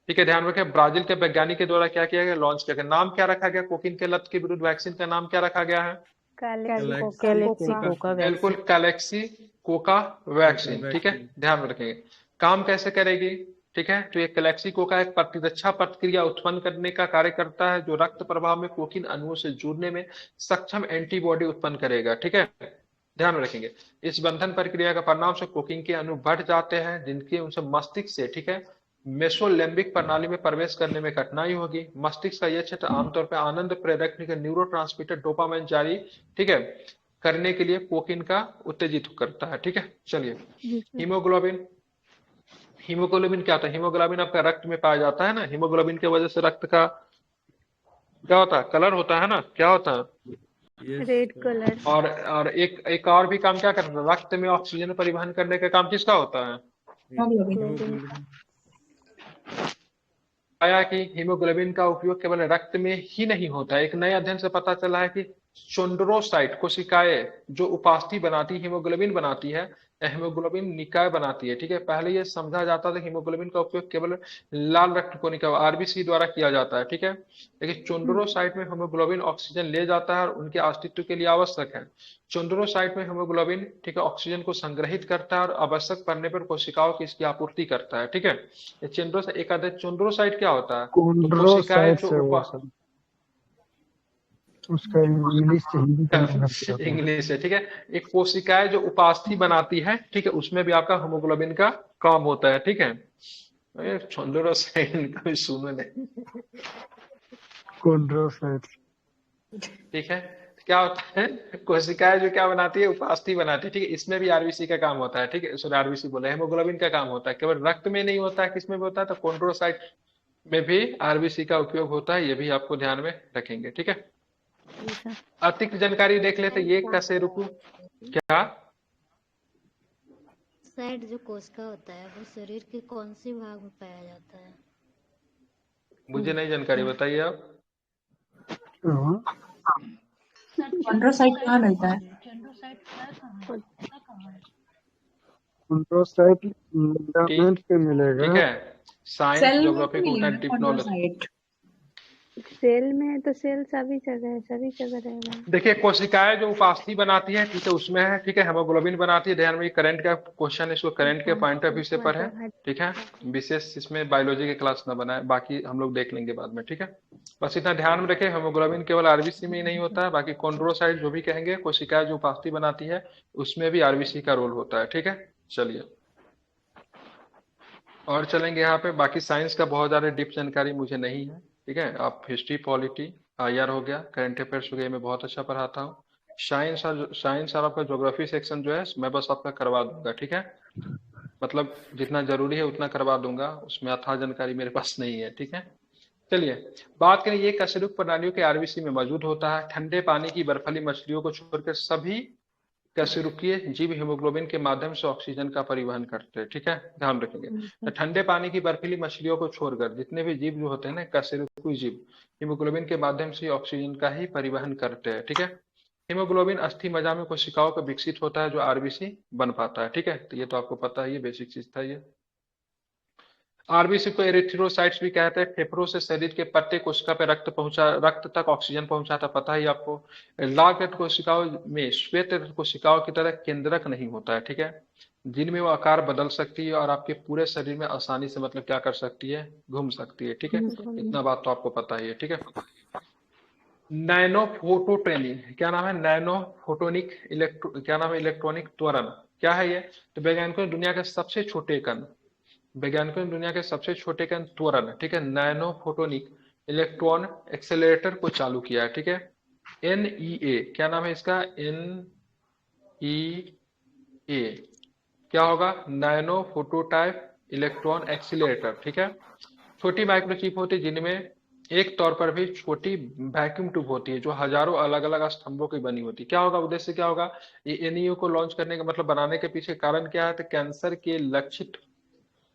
ठीक है, ध्यान रखें, ब्राजील के वैज्ञानिक के द्वारा क्या किया गया, लॉन्च किया गया। नाम क्या रखा गया कोकीन के लत के विरुद्ध वैक्सीन का, नाम क्या रखा गया है? गैलेक्सी कोका बिल्कुल, गैलेक्सी कोका वैक्सीन। ठीक है, वैक्सीन। ध्यान में रखेंगे। काम कैसे करेगी? ठीक है, तो ये गैलेक्सी कोका एक प्रतिरक्षा प्रतिक्रिया उत्पन्न करने का कार्य करता है, जो रक्त प्रवाह में कोकीन अणुओं से जुड़ने में सक्षम एंटीबॉडी उत्पन्न करेगा। ठीक है, ध्यान में रखेंगे। इस बंधन प्रक्रिया का परिणाम से कोकीन के अणु बढ़ जाते हैं, जिनके उनसे मस्तिष्क से, ठीक है, मेसोलेम्बिक प्रणाली में प्रवेश करने में कठिनाई होगी। मस्तिष्क का यह क्षेत्र आमतौर पर आनंद प्रेरक न्यूरोट्रांसमीटर डोपामाइन जारी, ठीक है, करने के लिए कोकीन का उत्तेजित करता है। ठीक है, चलिए। जी सर। हीमोग्लोबिन, हीमोग्लोबिन क्या होता है? हीमोग्लोबिन आपका रक्त में पाया जाता है ना। हीमोग्लोबिन की वजह से रक्त का क्या होता है, कलर होता है ना, क्या होता है? Yes red sir. कलर। और एक और भी काम क्या करता है, रक्त में ऑक्सीजन परिवहन करने का काम किसका होता है? हीमोग्लोबिन। हीमोग्लोबिन। पाया कि हीमोग्लोबिन का उपयोग केवल रक्त में ही नहीं होता है। एक नए अध्ययन से पता चला है कि चोंड्रोसाइट कोशिकाएं जो उपास्थि बनाती हीमोग्लोबिन बनाती है, या हीमोग्लोबिन निकाय बनाती है। ठीक है, पहले ये समझा जाता था हीमोग्लोबिन का उपयोग केवल लाल रक्त कोशिका आरबीसी द्वारा किया जाता है। ठीक है, लेकिन चोंड्रोसाइट में हीमोग्लोबिन ऑक्सीजन ले जाता है और उनके अस्तित्व के लिए आवश्यक है। चोंड्रोसाइट में हीमोग्लोबिन, ठीक है, ऑक्सीजन को संग्रहित करता है और आवश्यक पड़ने पर कोशिकाओं की इसकी आपूर्ति करता है। ठीक है, ये चोंड्रोसाइट, एक आधा चोंड्रोसाइट क्या होता है, तो कोशिकाएं कोन्ड्रोसाइट जो से वो सब उसका इंग्लिश से हिंदी का मतलब क्या होता है? इंग्लिश है। ठीक है, एक कोशिकाएं जो उपास्थि बनाती है, ठीक है, उसमें भी आपका हीमोग्लोबिन का काम होता है। ठीक है, ये चोंड्रोसाइट कभी सुनो नहीं। कोन्ड्रोसाइट। ठीक है, क्या होता है, कोशिकाएं जो क्या बनाती है, उपास्थि बनाती है। ठीक है, इसमें भी आरबीसी का काम होता है। ठीक है, सॉरी आरबीसी बोला, हेमोग्लोबिन का काम होता है। केवल रक्त में नहीं होता है, किसमें भी होता है, तो कॉन्ड्रोसाइट में भी आरबीसी का उपयोग होता है। ये भी आपको ध्यान में रखेंगे। ठीक है, जी सर। अतिरिक्त जानकारी देख लेते, ये कैसे रुकू क्या? साइड जो कोशिका होता है वो शरीर के कौन से भाग में पाया जाता है? मुझे नहीं जानकारी, बताइए आप। कॉन्ड्रोसाइट कहाँ मिलता है? कोन्ड्रोसाइट ठीक, लिगामेंट पे मिलेगा। ठीक है, साइंस सेल में ज्योग्राफी तो को उतना मिलेगा डीप नॉलेज। कॉन्ड्रोसाइट। सेल में है तो सेल सभी जगह है, सभी जगह रहेगा। देखिए, कोशिकाएं जो उपास्थि बनाती है, ठीक है, उसमें है, ठीक है, हेमोग्लोबिन बनाती है। ध्यान में, करंट का क्वेश्चन है, इसको करंट के पॉइंट ऑफ व्यू से पर है। ठीक है, विशेष इसमें बायोलॉजी के क्लास ना बनाए, बाकी हम लोग देख लेंगे बाद में। ठीक है, बस इतना ध्यान में रखें, हेमोग्लोबिन केवल आरबीसी में ही नहीं होता है, बाकी कॉन्ड्रोसाइट जो भी कहेंगे, कोशिकाएं जो उपास्थि बनाती है, उसमें भी आरबीसी का रोल होता है। ठीक है, चलिए और चलेंगे यहाँ पे। बाकी साइंस का बहुत ज्यादा डीप जानकारी मुझे नहीं है। ठीक है, आप हिस्ट्री, पॉलिटी, आईआर हो गया, करंट अफेयर्स हो गया, मैं बहुत अच्छा पढ़ाता हूँ। साइंस और आपका ज्योग्राफी सेक्शन जो है, मैं बस आपका करवा दूंगा। ठीक है, मतलब जितना जरूरी है उतना करवा दूंगा, उसमें अथाह जानकारी मेरे पास नहीं है। ठीक है, चलिए बात करें, ये कशेरुक प्रणालियों के आरबीसी में मौजूद होता है। ठंडे पानी की बर्फीली मछलियों को छोड़कर सभी कशेरुकीय जीव हीमोग्लोबिन के माध्यम से ऑक्सीजन का परिवहन करते हैं। ठीक है, ध्यान रखेंगे। तो ठंडे पानी की बर्फीली मछलियों को छोड़कर जितने भी जीव जो होते हैं ना, कशेरुकीय जीव, हीमोग्लोबिन के माध्यम से ऑक्सीजन का ही परिवहन करते हैं। ठीक है, हीमोग्लोबिन अस्थि मज्जा में कोशिकाओं का विकसित होता है, जो आरबीसी बन पाता है। ठीक है, तो ये तो आपको पता है, ये बेसिक चीज था ये। आरबीसी को एरिथ्रोसाइट्स भी कहते हैं। फेफड़ों से शरीर के प्रत्येक कोशिका पे रक्त तक ऑक्सीजन पहुंचाता, पता ही आपको। लाल रक्त कोशिकाओं में श्वेत रक्त कोशिकाओं की तरह केंद्रक नहीं होता है। ठीक है, जिनमें वो आकार बदल सकती है और आपके पूरे शरीर में आसानी से, मतलब क्या कर सकती है, घूम सकती है। ठीक है, इतना बात तो आपको पता ही है। ठीक है, नैनो फोटोट्रेनिंग, क्या नाम है, नैनो फोटोनिक क्या नाम है, इलेक्ट्रॉनिक त्वरण, क्या है ये? तो वैज्ञानिकों ने दुनिया के सबसे छोटे कण, वैज्ञानिकों ने दुनिया के सबसे छोटे कण त्वरण, ठीक है, नैनो फोटोनिक इलेक्ट्रॉन एक्सेलरेटर को चालू किया है। ठीक है, एनईए, क्या नाम है इसका, एनईए, क्या होगा? नैनो फोटोटाइप इलेक्ट्रॉन एक्सीलरेटर, ठीक है। छोटी माइक्रोचिप होती है जिनमें एक तौर पर भी छोटी वैक्यूम ट्यूब होती है जो हजारों अलग अलग स्तंभों की बनी होती है। क्या होगा उद्देश्य, क्या होगा? ये एनईयू को लॉन्च करने का मतलब बनाने के पीछे कारण क्या है? तो कैंसर के लक्षित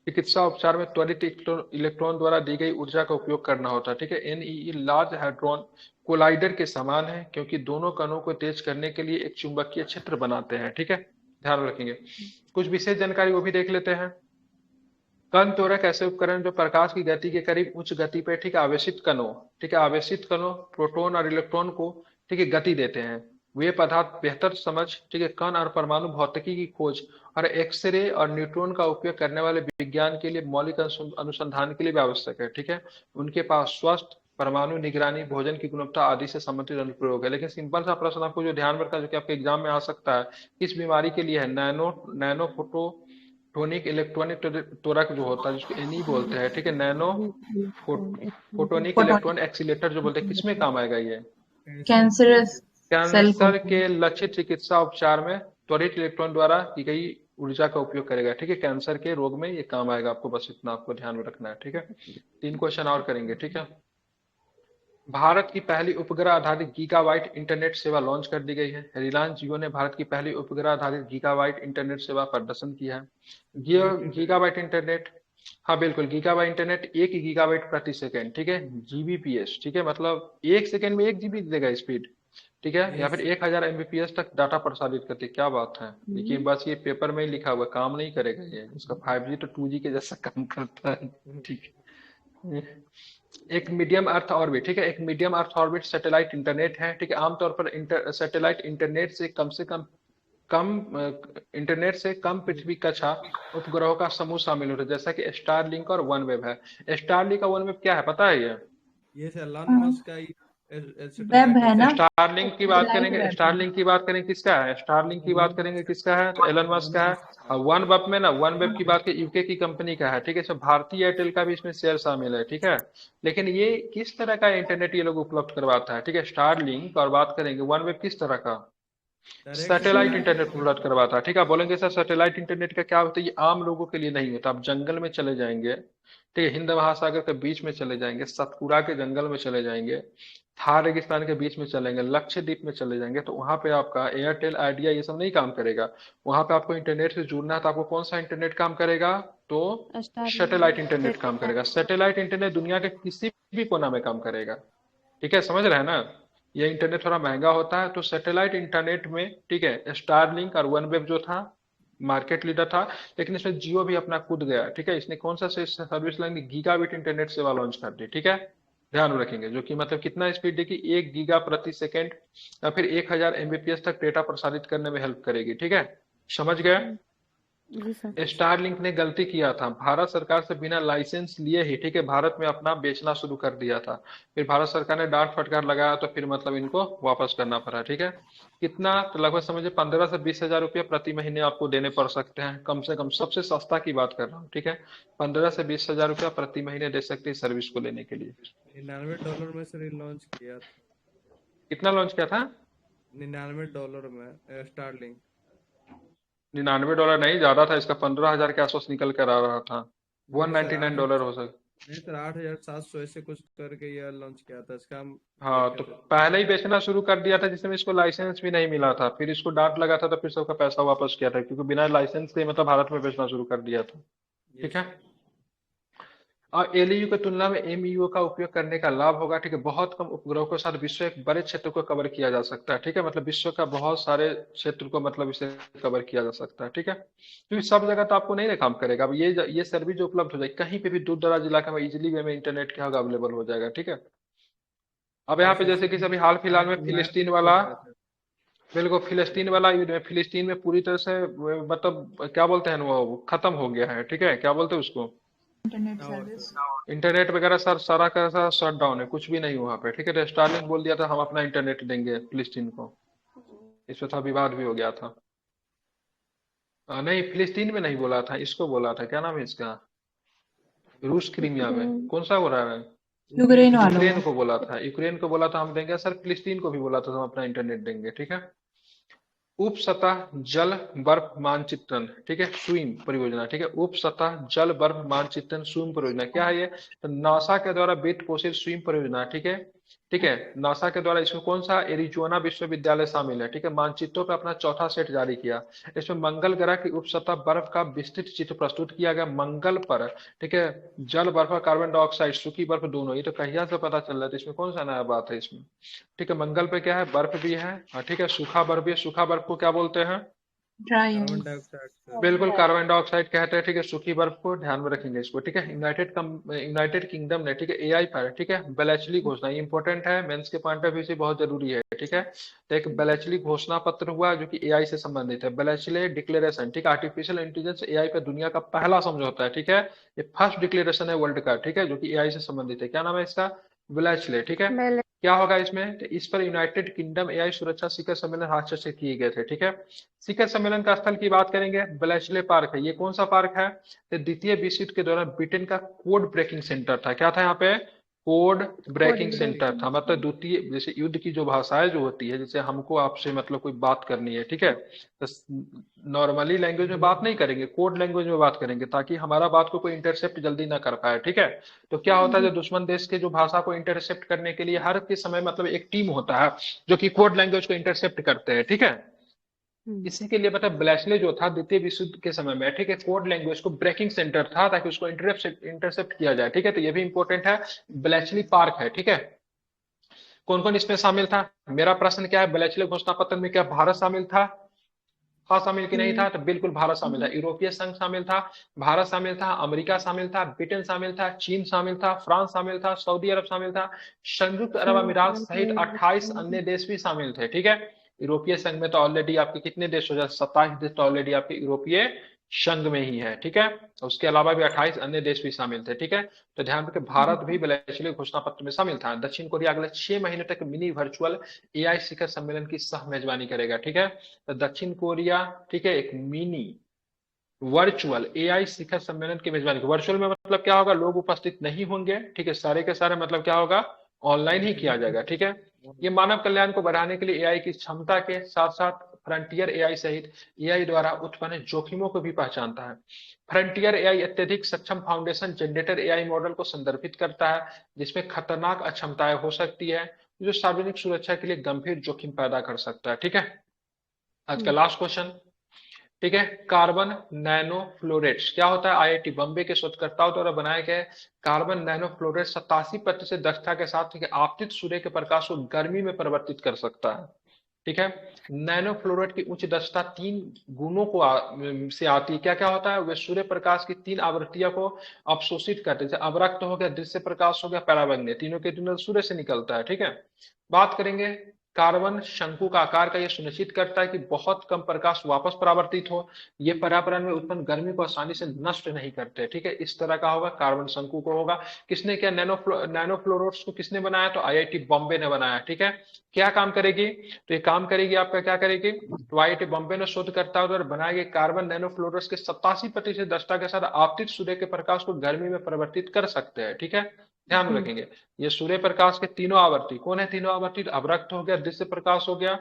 चिकित्सा उपचार में त्वरित इलेक्ट्रॉन द्वारा दी गई ऊर्जा का उपयोग करना होता है, ठीक है। एनईई लार्ज hadron कोलाइडर के समान है क्योंकि दोनों कणों को तेज करने के लिए एक चुंबकीय क्षेत्र बनाते हैं, ठीक है। ध्यान रखेंगे। कुछ विशेष जानकारी वो भी देख लेते हैं। कण त्वरक ऐसे उपकरण जो प्रकाश की गति के करीब उच्च गति पर, ठीक है, आवेशित कणों, ठीक है, आवेशित कणों, प्रोटॉन और इलेक्ट्रॉन को, ठीक है, गति देते हैं। वे पदार्थ बेहतर समझ, ठीक है, कण और परमाणु भौतिकी की खोज और एक्सरे और न्यूट्रॉन का उपयोग करने वाले विज्ञान के लिए मौलिक अनुसंधान के लिए भी आवश्यक है, ठीक है। उनके पास स्वास्थ्य, परमाणु निगरानी, भोजन की गुणवत्ता आदि से संबंधित अनुप्रयोग है। लेकिन सिंपल सा प्रश्न आपको जो ध्यान में रखना, जो कि आपके एग्जाम में आ सकता है, किस बीमारी के लिए है? नैनो फोटोनिक इलेक्ट्रॉनिक त्वरक जो होता है जिसको एनी बोलते हैं, ठीक है, nano photonic photon electron accelerator जो बोलते हैं, किसमें काम आएगा ये? कैंसरस सेल को कैंसर के लक्षित चिकित्सा उपचार में त्वरित इलेक्ट्रॉन द्वारा की गई ऊर्जा का उपयोग करेगा, ठीक है। कैंसर के रोग में ये काम आएगा, आपको बस इतना आपको ध्यान में रखना है, ठीक है। 3 क्वेश्चन और करेंगे, ठीक है। भारत की पहली उपग्रह आधारित गीगाबाइट इंटरनेट सेवा लॉन्च कर दी गई है। रिलायंस जियो ने भारत की पहली उपग्रह आधारित गीगाबाइट इंटरनेट सेवा प्रदर्शन किया है। गीगाबाइट इंटरनेट, हाँ बिल्कुल, गीगाबाइट इंटरनेट 1 गीगाबाइट प्रति सेकंड, ठीक है, जीबीपीएस, ठीक है, मतलब 1 सेकंड में 1 जीबी देगा स्पीड, ठीक है, या फिर 1000 एमबीपीएस तक डाटा प्रसारित करती है। क्या बात है, देखिए बस ये पेपर में ही लिखा हुआ, काम नहीं करेगा ये, इसका 5G तो 2G के जैसा काम करता है, ठीक है। एक मीडियम अर्थ ऑर्बिट, ठीक है, एक medium earth orbit satellite internet है, ठीक है। आमतौर पर सैटेलाइट इंटरनेट से कम इंटरनेट से कम पृथ्वी कक्षा उपग्रहों का समूह शामिल होता है, जैसा कि स्टारलिंक और वनवेब है। स्टारलिंक और वनवेब क्या है पता है ये से एलन मस्क का वेब है ना, स्टारलिंक की बात सैटेलाइट करेंगे, वेब है। स्टारलिंक की बात करेंगे किसका है? स्टारलिंक की बात करेंगे किसका है? तो एलन मस्क का है। और वन वेब में ना, वन वेब की बात की यूके की कंपनी का है, ठीक है। इसमें भारतीय एयरटेल का भी इसमें शेयर शामिल है, ठीक है। लेकिन ये किस तरह का इंटरनेट ये लोग उपलब्ध करवाता है, ठीक है, स्टारलिंक। और बात करेंगे वन वेब किस तरह का? सैटेलाइट इंटरनेट उपलब्ध करवाता है, ठीक है। बोलेंगे सर सैटेलाइट इंटरनेट का क्या होता है? ये आम लोगों के लिए नहीं होता। आप जंगल में चले जाएंगे, ठीक है, हिंद महासागर के बीच में चले जाएंगे, सतपुरा के जंगल में चले जाएंगे, थार रेगिस्तान के बीच में चलेंगे, लक्षद्वीप में चले जाएंगे, तो वहां पे आपका एयरटेल, आइडिया ये सब नहीं काम करेगा। वहां पे आपको इंटरनेट से जुड़ना है, तो आपको कौन सा इंटरनेट काम करेगा? तो सैटेलाइट इंटरनेट काम करेगा। सैटेलाइट इंटरनेट दुनिया के किसी भी कोना में काम करेगा, ठीक है, समझ रहे हैं ना। ये इंटरनेट थोड़ा महंगा होता है। तो सैटेलाइट इंटरनेट में, ठीक है, स्टारलिंक और वनवेब जो था मार्केट लीडर था, लेकिन इसमें जियो भी अपना कूद गया, ठीक है। इसने कौन सा सर्विस लाइन? गीगाबिट इंटरनेट सेवा लॉन्च कर दी, ठीक है। ध्यान रखेंगे, जो कि मतलब कितना स्पीड देगी? 1 गीगा प्रति सेकंड या फिर 1000 एमबीपीएस तक डेटा प्रसारित करने में हेल्प करेगी, ठीक है। समझ गए? जी सर। स्टारलिंक ने गलती किया था, भारत सरकार से बिना लाइसेंस लिए ही, ठीक है, भारत में अपना बेचना शुरू कर दिया था। फिर भारत सरकार ने डांट फटकार लगाया, तो फिर मतलब इनको वापस करना पड़ा, ठीक है। कितना? तो लगभग समझिए 15 से 20 हजार रुपया प्रति महीने आपको देने पड़ सकते हैं, कम से कम। सबसे सस्ता की बात कर रहा हूँ, ठीक है। 15 से 20 हजार रुपया प्रति महीने दे सकते हैं सर्विस को लेने के लिए। $99 में सर लॉन्च किया था। कितना लॉन्च किया था? $99 में स्टारलिंक। $99 नहीं, ज्यादा था इसका, 15,000 के आसपास निकल कर आ रहा था। $199 हो सकता। नहीं सर, 8,700 ऐसे कुछ करके ये लॉन्च किया था इसका हम हाँ, तो देखे थे। पहले ही बेचना शुरू कर दिया था जिसमें इसको लाइसेंस भी नहीं मिला था। फिर इसको डांट लगा था, तो फिर सबका पैसा वापस किया था, क्योंकि बिना लाइसेंस के मतलब भारत में बेचना शुरू कर दिया था, ठीक है। और एलईयू की तुलना में एमईयू का उपयोग करने का लाभ होगा, ठीक है, बहुत कम उपग्रहों के साथ विश्व एक बड़े क्षेत्र को कवर किया जा सकता है, ठीक है, मतलब विश्व का बहुत सारे क्षेत्र को मतलब इसे कवर किया जा सकता है, ठीक है। क्योंकि सब जगह तो आपको नहीं काम करेगा। अब ये सर्विस जो उपलब्ध हो जाए कहीं पे भी दूर दराज इलाका में इजिली वे में इंटरनेट क्या होगा? अवेलेबल हो जाएगा, ठीक है। अब यहाँ पे जैसे कि अभी हाल फिलहाल में फिलिस्तीन वाला, बिल्कुल फिलिस्तीन वाला युद्ध में, फिलिस्तीन में पूरी तरह से मतलब क्या बोलते हैं वो खत्म हो गया है, ठीक है। क्या बोलते हैं उसको? Internet service. इंटरनेट वगैरह सर सारा का सारा शट डाउन है, कुछ भी नहीं हुआ पे, ठीक है। तो स्टारलिंक बोल दिया था हम अपना इंटरनेट देंगे फिलिस्तीन को, इस पे था विवाद भी हो गया था। नहीं, फिलिस्तीन में नहीं बोला था, इसको बोला था, क्या नाम है इसका, रूस क्रीमिया में, कौन सा हो रहा है? यूक्रेन वालों यूक्रेन को बोला था, यूक्रेन को बोला था हम देंगे सर, फिलिस्तीन को भी बोला था हम अपना इंटरनेट देंगे, ठीक है। उप सतह जल बर्फ मानचित्रण, ठीक है, स्वीम परियोजना, ठीक है, उप सतह जल बर्फ मानचित्रण स्वीम परियोजना क्या है ये? तो नासा के द्वारा वित्त पोषित स्वीम परियोजना, ठीक है, ठीक है, नासा के द्वारा। इसमें कौन सा? एरिजोना विश्वविद्यालय शामिल है, ठीक है। मानचित्रों का अपना चौथा सेट जारी किया। इसमें मंगल ग्रह की उप सतह बर्फ का विस्तृत चित्र प्रस्तुत किया गया मंगल पर, ठीक है। जल बर्फ और कार्बन डाइऑक्साइड सूखी बर्फ दोनों, ये तो कहिया से पता चल रहा है, तो इसमें कौन सा नया बात है इसमें? ठीक है, मंगल पे क्या है? बर्फ भी है, ठीक है, सूखा बर्फ भी है। सूखा बर्फ को क्या बोलते हैं? Dry carbon ice. Dioxide sir. बिल्कुल, कार्बन डाइऑक्साइड कहते हैं, ठीक है। सूखी बर्फ को ध्यान में रखेंगे इसको, ठीक है। यूनाइटेड किंगडम ने, ठीक है, एआई पर, ठीक है, बेलेचली घोषणा, इंपॉर्टेंट है, मेंस के पॉइंट ऑफ व्यू से बहुत जरूरी है, ठीक है। तो एक बेलेचली घोषणा पत्र हुआ जो कि एआई से संबंधित है, बेलेचली डिक्लेरेशन, ठीक है। आर्टिफिशियल इंटेलिजेंस एआई पर दुनिया का पहला समझौता है, ठीक है। ये फर्स्ट डिक्लेरेशन है वर्ल्ड का, ठीक है, जो कि एआई से संबंधित है। क्या नाम है इसका? बेलेचली, ठीक है। बेले क्या होगा इसमें? तो इस पर यूनाइटेड किंगडम एआई सुरक्षा शिखर सम्मेलन हस्ताक्षर किए गए थे, ठीक है। शिखर सम्मेलन का स्थल की बात करेंगे, ब्लेचले पार्क है। ये कौन सा पार्क है? तो द्वितीय विश्व युद्ध के दौरान ब्रिटेन का कोड ब्रेकिंग सेंटर था। क्या था यहाँ पे? कोड ब्रेकिंग सेंटर था। मतलब द्वितीय, जैसे युद्ध की जो भाषाएं जो होती है, जैसे हमको आपसे मतलब कोई बात करनी है, ठीक है, तो नॉर्मली लैंग्वेज में बात नहीं करेंगे, कोड लैंग्वेज में बात करेंगे, ताकि हमारा बात को कोई इंटरसेप्ट जल्दी ना कर पाए, ठीक है। तो क्या होता है, जो दुश्मन देश के जो भाषा को इंटरसेप्ट करने के लिए हर के समय मतलब एक टीम होता है जो कि कोड लैंग्वेज को इंटरसेप्ट करते हैं, ठीक है। इसी के लिए मतलब ब्लेचले जो था द्वितीय विश्व युद्ध के समय में, ठीक है, कोड लैंग्वेज को ब्रेकिंग सेंटर था ताकि उसको इंटरसेप्ट किया जाए, ठीक है। तो ये भी इंपॉर्टेंट है, ब्लेचली पार्क है, ठीक है। कौन कौन इसमें शामिल था? मेरा प्रश्न क्या है, ब्लेचले घोषणा पत्र में क्या भारत शामिल था? हाँ शामिल की नहीं था? तो बिल्कुल भारत शामिल था। यूरोपीय संघ शामिल था, भारत शामिल था, अमेरिका शामिल था, ब्रिटेन शामिल था, चीन शामिल था, फ्रांस शामिल था, सऊदी अरब शामिल था, संयुक्त अरब अमीरात सहित 28 अन्य देश भी शामिल थे, ठीक है। यूरोपीय संघ में तो ऑलरेडी आपके कितने देश हो जाए? 27 देश तो ऑलरेडी आपके यूरोपीय संघ में ही है, ठीक है। उसके अलावा भी 28 अन्य देश भी शामिल थे, ठीक है। तो ध्यान रखें, भारत भी ब्लेचले घोषणा पत्र में शामिल था। दक्षिण कोरिया अगले 6 महीने तक मिनी वर्चुअल एआई शिखर सम्मेलन की सह मेजबानी करेगा, ठीक है। तो दक्षिण कोरिया, ठीक है, एक मिनी वर्चुअल एआई शिखर सम्मेलन की मेजबानी। वर्चुअल में मतलब क्या होगा? लोग उपस्थित नहीं होंगे, ठीक है, सारे के सारे मतलब क्या होगा? ऑनलाइन ही किया जाएगा, ठीक है। ये मानव कल्याण को बढ़ाने के लिए एआई की क्षमता के साथ साथ फ्रंटियर एआई सहित एआई द्वारा उत्पन्न जोखिमों को भी पहचानता है। फ्रंटियर एआई अत्यधिक सक्षम फाउंडेशन जनरेटर एआई मॉडल को संदर्भित करता है जिसमें खतरनाक अक्षमताएं हो सकती है जो सार्वजनिक सुरक्षा के लिए गंभीर जोखिम पैदा कर सकता है, ठीक है। आज का लास्ट क्वेश्चन, ठीक है, कार्बन नैनो फ्लोरेट्स क्या होता है? आईआईटी बॉम्बे के शोधकर्ताओं द्वारा बनाए गए कार्बन नैनो फ्लोरेट 87% दक्षता के साथ, ठीक है, आपतित सूर्य के प्रकाश को गर्मी में परिवर्तित कर सकता है, ठीक है। नैनो फ्लोरेट की उच्च दक्षता 3 गुणों को से आती है। क्या क्या होता है? वे सूर्य प्रकाश की 3 आवृत्तियों को अवशोषित करते हैं। अवरक्त हो गया, दृश्य प्रकाश हो गया, पराबैंगनी, तीनों के तीनों सूर्य से निकलता है, ठीक है। बात करेंगे कार्बन शंकु का आकार का, यह सुनिश्चित करता है कि बहुत कम प्रकाश वापस परावर्तित हो। ये पर्यावरण में उत्पन्न गर्मी को आसानी से नष्ट नहीं करते, ठीक है। इस तरह का होगा, कार्बन शंकु को होगा। किसने किया? नैनो फ्लोरोट्स को किसने बनाया? तो आईआईटी बॉम्बे ने बनाया, ठीक है। क्या काम करेगी? तो ये काम करेगी आपका, क्या करेगी? तो आईआईटी बॉम्बे ने शोधकर्ताओं द्वारा बनाए गए कार्बन नैनो फ्लोरोट्स के 87% दक्षता के साथ आपतित सूर्य के प्रकाश को गर्मी में परिवर्तित कर सकते हैं, ठीक है। ध्यान रखेंगे, ये सूर्य प्रकाश के तीनों आवर्ती कौन है? तीनों आवर्ती अवरक्त हो गया, दृश्य प्रकाश हो गया,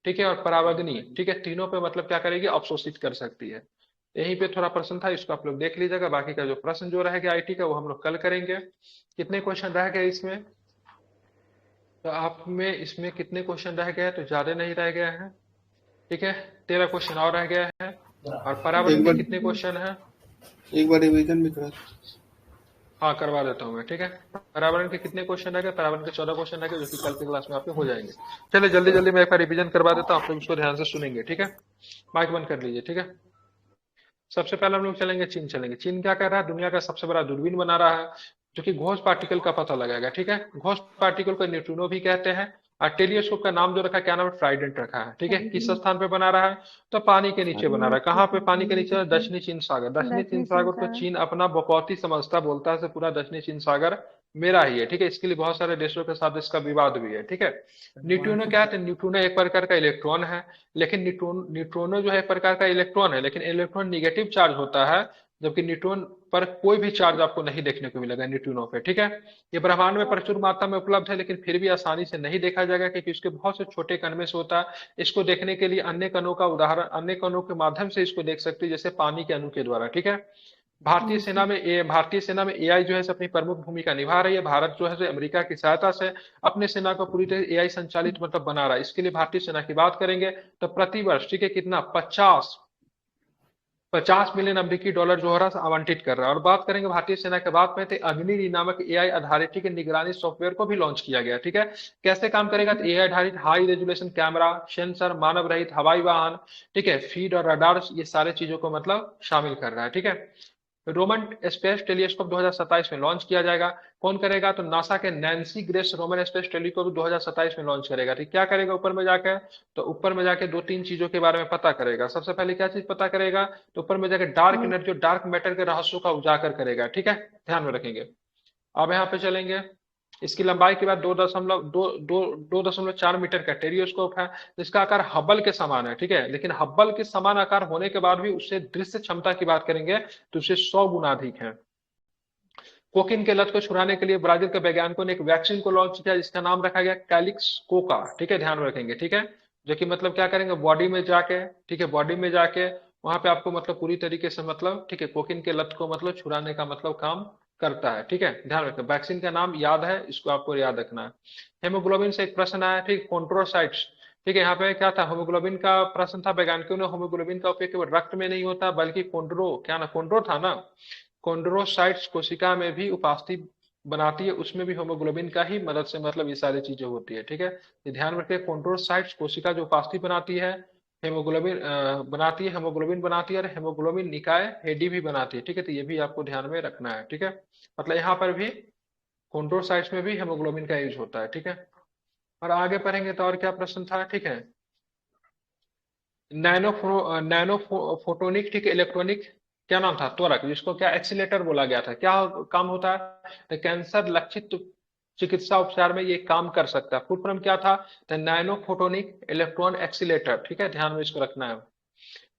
ठीक है, और परावग्नि, ठीक है, तीनों पे मतलब क्या करेगी? अवशोषित कर सकती है। यहीं पे थोड़ा प्रश्न था, इसको आप लोग देख लीजिएगा। बाकी का जो प्रश्न जो रहेगा आईटी का वो हम लोग कल करेंगे। कितने क्वेश्चन रह गए इसमें? तो आप में इसमें कितने क्वेश्चन रह गए? तो ज्यादा नहीं रह गए हैं, ठीक है, 13 क्वेश्चन और रह गए हैं। और पर्यावरण के कितने क्वेश्चन है? एक बार रिवीजन भी करा। हाँ करवा देता हूँ मैं, ठीक है। पर्यावरण के कितने क्वेश्चन रह गए? पर्यावरण के 14 क्वेश्चन रह गए, जो कि कल की क्लास में आपके हो जाएंगे। चलिए जल्दी जल्दी मैं एक बार रिवीजन करवा देता हूँ, आप लोग उसको ध्यान से सुनेंगे, ठीक है। माइक बंद कर लीजिए, ठीक है। सबसे पहले हम लोग चलेंगे चीन। चलेंगे चीन क्या कर रहा है? दुनिया का सबसे बड़ा दूरबीन बना रहा है जो कि घोष पार्टिकल का पता लगाएगा, ठीक है। घोष पार्टिकल को न्यूट्रिनो भी कहते हैं। और टेलीस्कोप का नाम जो रखा है, क्या नाम है? ट्राइडेंट रखा है, ठीक है। किस स्थान पे बना रहा है? तो पानी के नीचे बना रहा है। कहाँ पे पानी के नीचे? दक्षिणी चीन सागर। दक्षिणी चीन सागर को चीन अपना बकौती समझता, बोलता है पूरा दक्षिणी चीन सागर मेरा ही है, ठीक है। इसके लिए बहुत सारे देशों के साथ इसका विवाद भी है, ठीक है। न्यूट्रिनो क्या है? न्यूट्रिनो एक प्रकार का इलेक्ट्रॉन है, लेकिन न्यूट्रिनो जो है एक प्रकार का इलेक्ट्रॉन है, लेकिन इलेक्ट्रॉन निगेटिव चार्ज होता है, जबकि न्यूट्रॉन पर कोई भी चार्ज आपको नहीं देखने को मिलेगा न्यूट्रिनो पे, ठीक है। ये ब्रह्मांड में प्रचुर मात्रा में उपलब्ध है, लेकिन फिर भी आसानी से नहीं देखा जाएगा क्योंकि इसके बहुत से छोटे कण में से होता है। इसको देखने के लिए अन्य कणों का उदाहरण, अन्य कणों के माध्यम से इसको देख सकते हैं, जैसे पानी के अणु के द्वारा, ठीक है। भारतीय सेना में एआई जो है अपनी प्रमुख भूमिका निभा रही है। भारत जो है अमेरिका की सहायता से अपने सेना को पूरी तरह एआई संचालित मतलब बना रहा है। इसके लिए भारतीय सेना की बात करेंगे तो प्रतिवर्ष, ठीक है, कितना 50 मिलियन अमेरिकी डॉलर जो हो रहा है आवंटित कर रहा है। और बात करेंगे भारतीय सेना के बाद में, तो अग्नि नामक एआई आधारित, ठीक है, निगरानी सॉफ्टवेयर को भी लॉन्च किया गया, ठीक है। कैसे काम करेगा, तो एआई आधारित हाई रेजोल्यूशन कैमरा, सेंसर, मानव रहित हवाई वाहन, ठीक है, फीड और रडार, ये सारे चीजों को मतलब शामिल कर रहा है, ठीक है। रोमन स्पेस टेलीस्कोप 2027 में लॉन्च किया जाएगा। कौन करेगा, तो नासा के Nancy grace Roman space telescope 2027 में लॉन्च करेगा, ठीक। क्या करेगा ऊपर में जाकर, तो ऊपर में जाके 2-3 चीजों के बारे में पता करेगा। सबसे पहले क्या चीज पता करेगा, तो ऊपर में जाकर डार्क एनर्जी, डार्क मैटर के रहस्यों का उजागर करेगा, ठीक है, ध्यान में रखेंगे। अब यहाँ पे चलेंगे, इसकी लंबाई के बाद 2.4 मीटर का टेलीस्कोप है, जिसका आकार हब्बल के समान है, ठीक है। लेकिन हब्बल के समान आकार होने के बाद भी उससे दृश्य क्षमता की बात करेंगे तो उससे 100 गुना अधिक है। कोकीन के लत को छुड़ाने के लिए ब्राजील के वैज्ञानिकों ने एक वैक्सीन को लॉन्च किया, जिसका नाम रखा गया कैलिक्स कोका, ठीक है, ध्यान में रखेंगे, ठीक है। जो कि मतलब क्या करेंगे, बॉडी में जाके, ठीक है, बॉडी में जाके वहां पे आपको मतलब पूरी तरीके से मतलब, ठीक है, कोकीन के लत को मतलब छुड़ाने का मतलब काम करता है, ठीक है, ध्यान रखें। वैक्सीन का नाम याद है, इसको आपको याद रखना है। हेमोग्लोबिन से एक प्रश्न आया, ठीक, कॉन्ड्रोसाइट्स, ठीक है। यहाँ पे क्या था, हेमोग्लोबिन का प्रश्न था। वैज्ञानिकों ने हेमोग्लोबिन का उपयोग केवल रक्त में नहीं होता बल्कि कॉन्ड्रो था ना, कॉन्ड्रोसाइट्स कोशिका में भी उपस्थित बनाती है, उसमें भी हेमोग्लोबिन का ही मदद से मतलब ये सारी चीजें होती है, ठीक है। ये ध्यान रखें, कॉन्ड्रोसाइट्स कोशिका जो उपस्थित बनाती है, हेमोग्लोबिन बनाती है, हेमोग्लोबिन बनाती है, और हेमोग्लोबिन निकाय हेडी भी बनाती है, ठीक है। तो ये भी आपको ध्यान में रखना है, ठीक है। मतलब यहाँ पर भी कॉन्ड्रोसाइट्स में भी हेमोग्लोबिन का यूज होता है, ठीक है। और आगे पढ़ेंगे तो और क्या प्रश्न था, ठीक है। नैनो फोटोनिक, ठीक है, इलेक्ट्रॉनिक, क्या नाम था, त्वरक, जिसको क्या एक्सीलेटर बोला गया था। क्या काम होता है, तो कैंसर लक्षित चिकित्सा उपचार में ये काम कर सकता है। फुल फॉर्म क्या था, तो नैनो फोटोनिक इलेक्ट्रॉन एक्सीलेटर, ठीक है, ध्यान में इसको रखना है।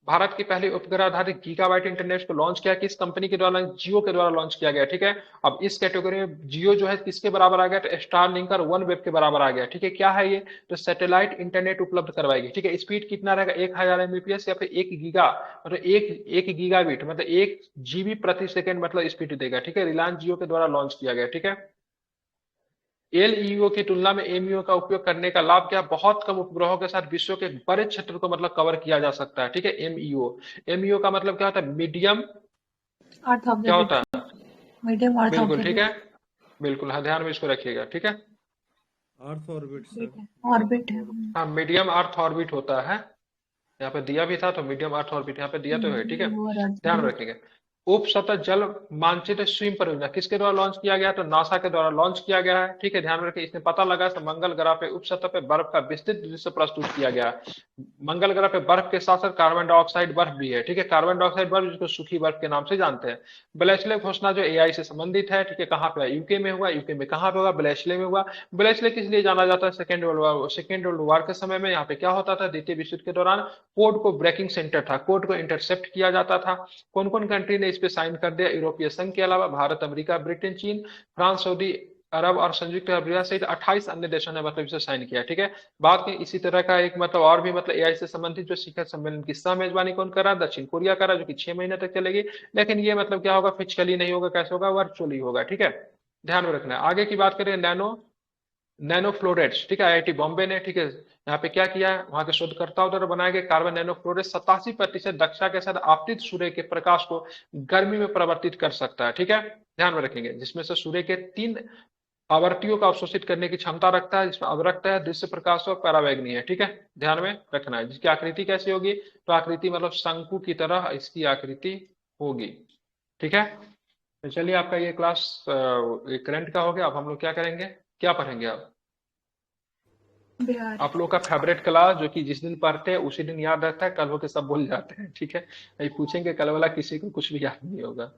भारत की पहली उपग्रह आधारित गीगाबाइट इंटरनेट को लॉन्च किया किस कंपनी के द्वारा, जियो के द्वारा लॉन्च किया गया, ठीक है। अब इस कैटेगरी में जियो जो है किसके बराबर आ गया, तो स्टारलिंक और वन वेब के बराबर आ गया, ठीक है। क्या है ये, तो सैटेलाइट इंटरनेट उपलब्ध करवाएगी, ठीक है। स्पीड कितना रहेगा, 1000 Mbps या फिर 1 गीगा, मतलब एक गीगाबिट मतलब 1 GB प्रति सेकंड मतलब स्पीड देगा, ठीक है। रिलायंस जियो के द्वारा लॉन्च किया गया, ठीक है। एलईओ की तुलना में एमईओ का उपयोग करने का लाभ क्या, बहुत कम उपग्रहों के साथ विश्व के बड़े क्षेत्र को मतलब कवर किया जा सकता है, ठीक है। एमईओ का मतलब क्या होता है, मीडियम, क्या होता है, मीडियम अर्थ बिल्कुल, ठीक है, बिल्कुल, हाँ, ध्यान में इसको रखिएगा, ठीक है। अर्थ ऑर्बिट, ऑर्बिट है। हाँ, मीडियम अर्थ ऑर्बिट होता है। यहाँ पे दिया भी था तो मीडियम अर्थ ऑर्बिट यहाँ पे दिया तो है, ठीक है, ध्यान रखेंगे। उप सतह जल मानचित्र स्विम परियोजना किसके द्वारा लॉन्च किया गया, तो नासा के द्वारा लॉन्च किया गया है, ठीक है, ध्यान रखें। इसने पता लगा तो मंगल ग्रह पे उप सतह पे बर्फ का विस्तृत दृश्य प्रस्तुत किया गया है। मंगल ग्रह पे बर्फ के साथ साथ कार्बन डाइऑक्साइड बर्फ भी है, ठीक है, कार्बन डाइऑक्साइड बर्फ जिसको सूखी बर्फ के नाम से जानते हैं। ब्लेचले घोषणा जो एआई से संबंधित है, ठीक है, कहाँ पे, यूके में हुआ, यूके में कहाँ पे हुआ, ब्लेचले में हुआ। ब्लेचले किस लिए जाना जाता है, सेकेंड वर्ल्ड वार के समय में यहाँ पे क्या होता था, द्वितीय विश्व युद्ध के दौरान कोड को ब्रेकिंग सेंटर था, कोड को इंटरसेप्ट किया जाता था। कौन कौन कंट्री ने इस पे साइन कर दिया, यूरोपीय संघ के अलावा भारत, अमेरिका, ब्रिटेन, चीन, फ्रांस, सऊदी अरब और संयुक्त अरब अमीरात सहित 28 अन्य देशों ने मतलब इसे साइन किया, ठीक है। बात की इसी तरह का एक मतलब और भी मतलब एआई से संबंधित जो शिखर सम्मेलन की सह मेजबानी कौन कर रहा है, दक्षिण कोरिया कर रहा है, जो कि 6 महीने तक चलेगी। लेकिन ये मतलब क्या होगा, फिजिकली नहीं होगा, कैसे होगा, वर्चुअली होगा, ठीक है, ध्यान में रखना है। आगे की बात करें, नैनो फ्लोरेट्स, ठीक है, आईआईटी बॉम्बे ने, ठीक है, यहाँ पे क्या किया है, वहां के शोधकर्ताओं द्वारा बनाए गए कार्बन नैनो फ्लोरेट 87% दक्षता के साथ आपतित सूर्य के प्रकाश को गर्मी में परिवर्तित कर सकता है, ठीक है, ध्यान में रखेंगे। जिसमें से सूर्य के 3 आवर्तियों का अवशोषित करने की क्षमता रखता है, जिसमें अवरक्त है, दृश्य प्रकाश और परावैंगनी है, ठीक है, ध्यान में रखना है। जिसकी आकृति कैसी होगी, तो आकृति मतलब शंकु की तरह इसकी आकृति होगी, ठीक है। तो चलिए, आपका ये क्लास करंट का हो गया। अब हम लोग क्या करेंगे, क्या पढ़ेंगे आप लोग का फेवरेट क्लास, जो कि जिस दिन पढ़ते हैं उसी दिन याद रहता है, कल होके सब भूल जाते हैं, ठीक है। ये पूछेंगे कल वाला, किसी को कुछ भी याद नहीं होगा।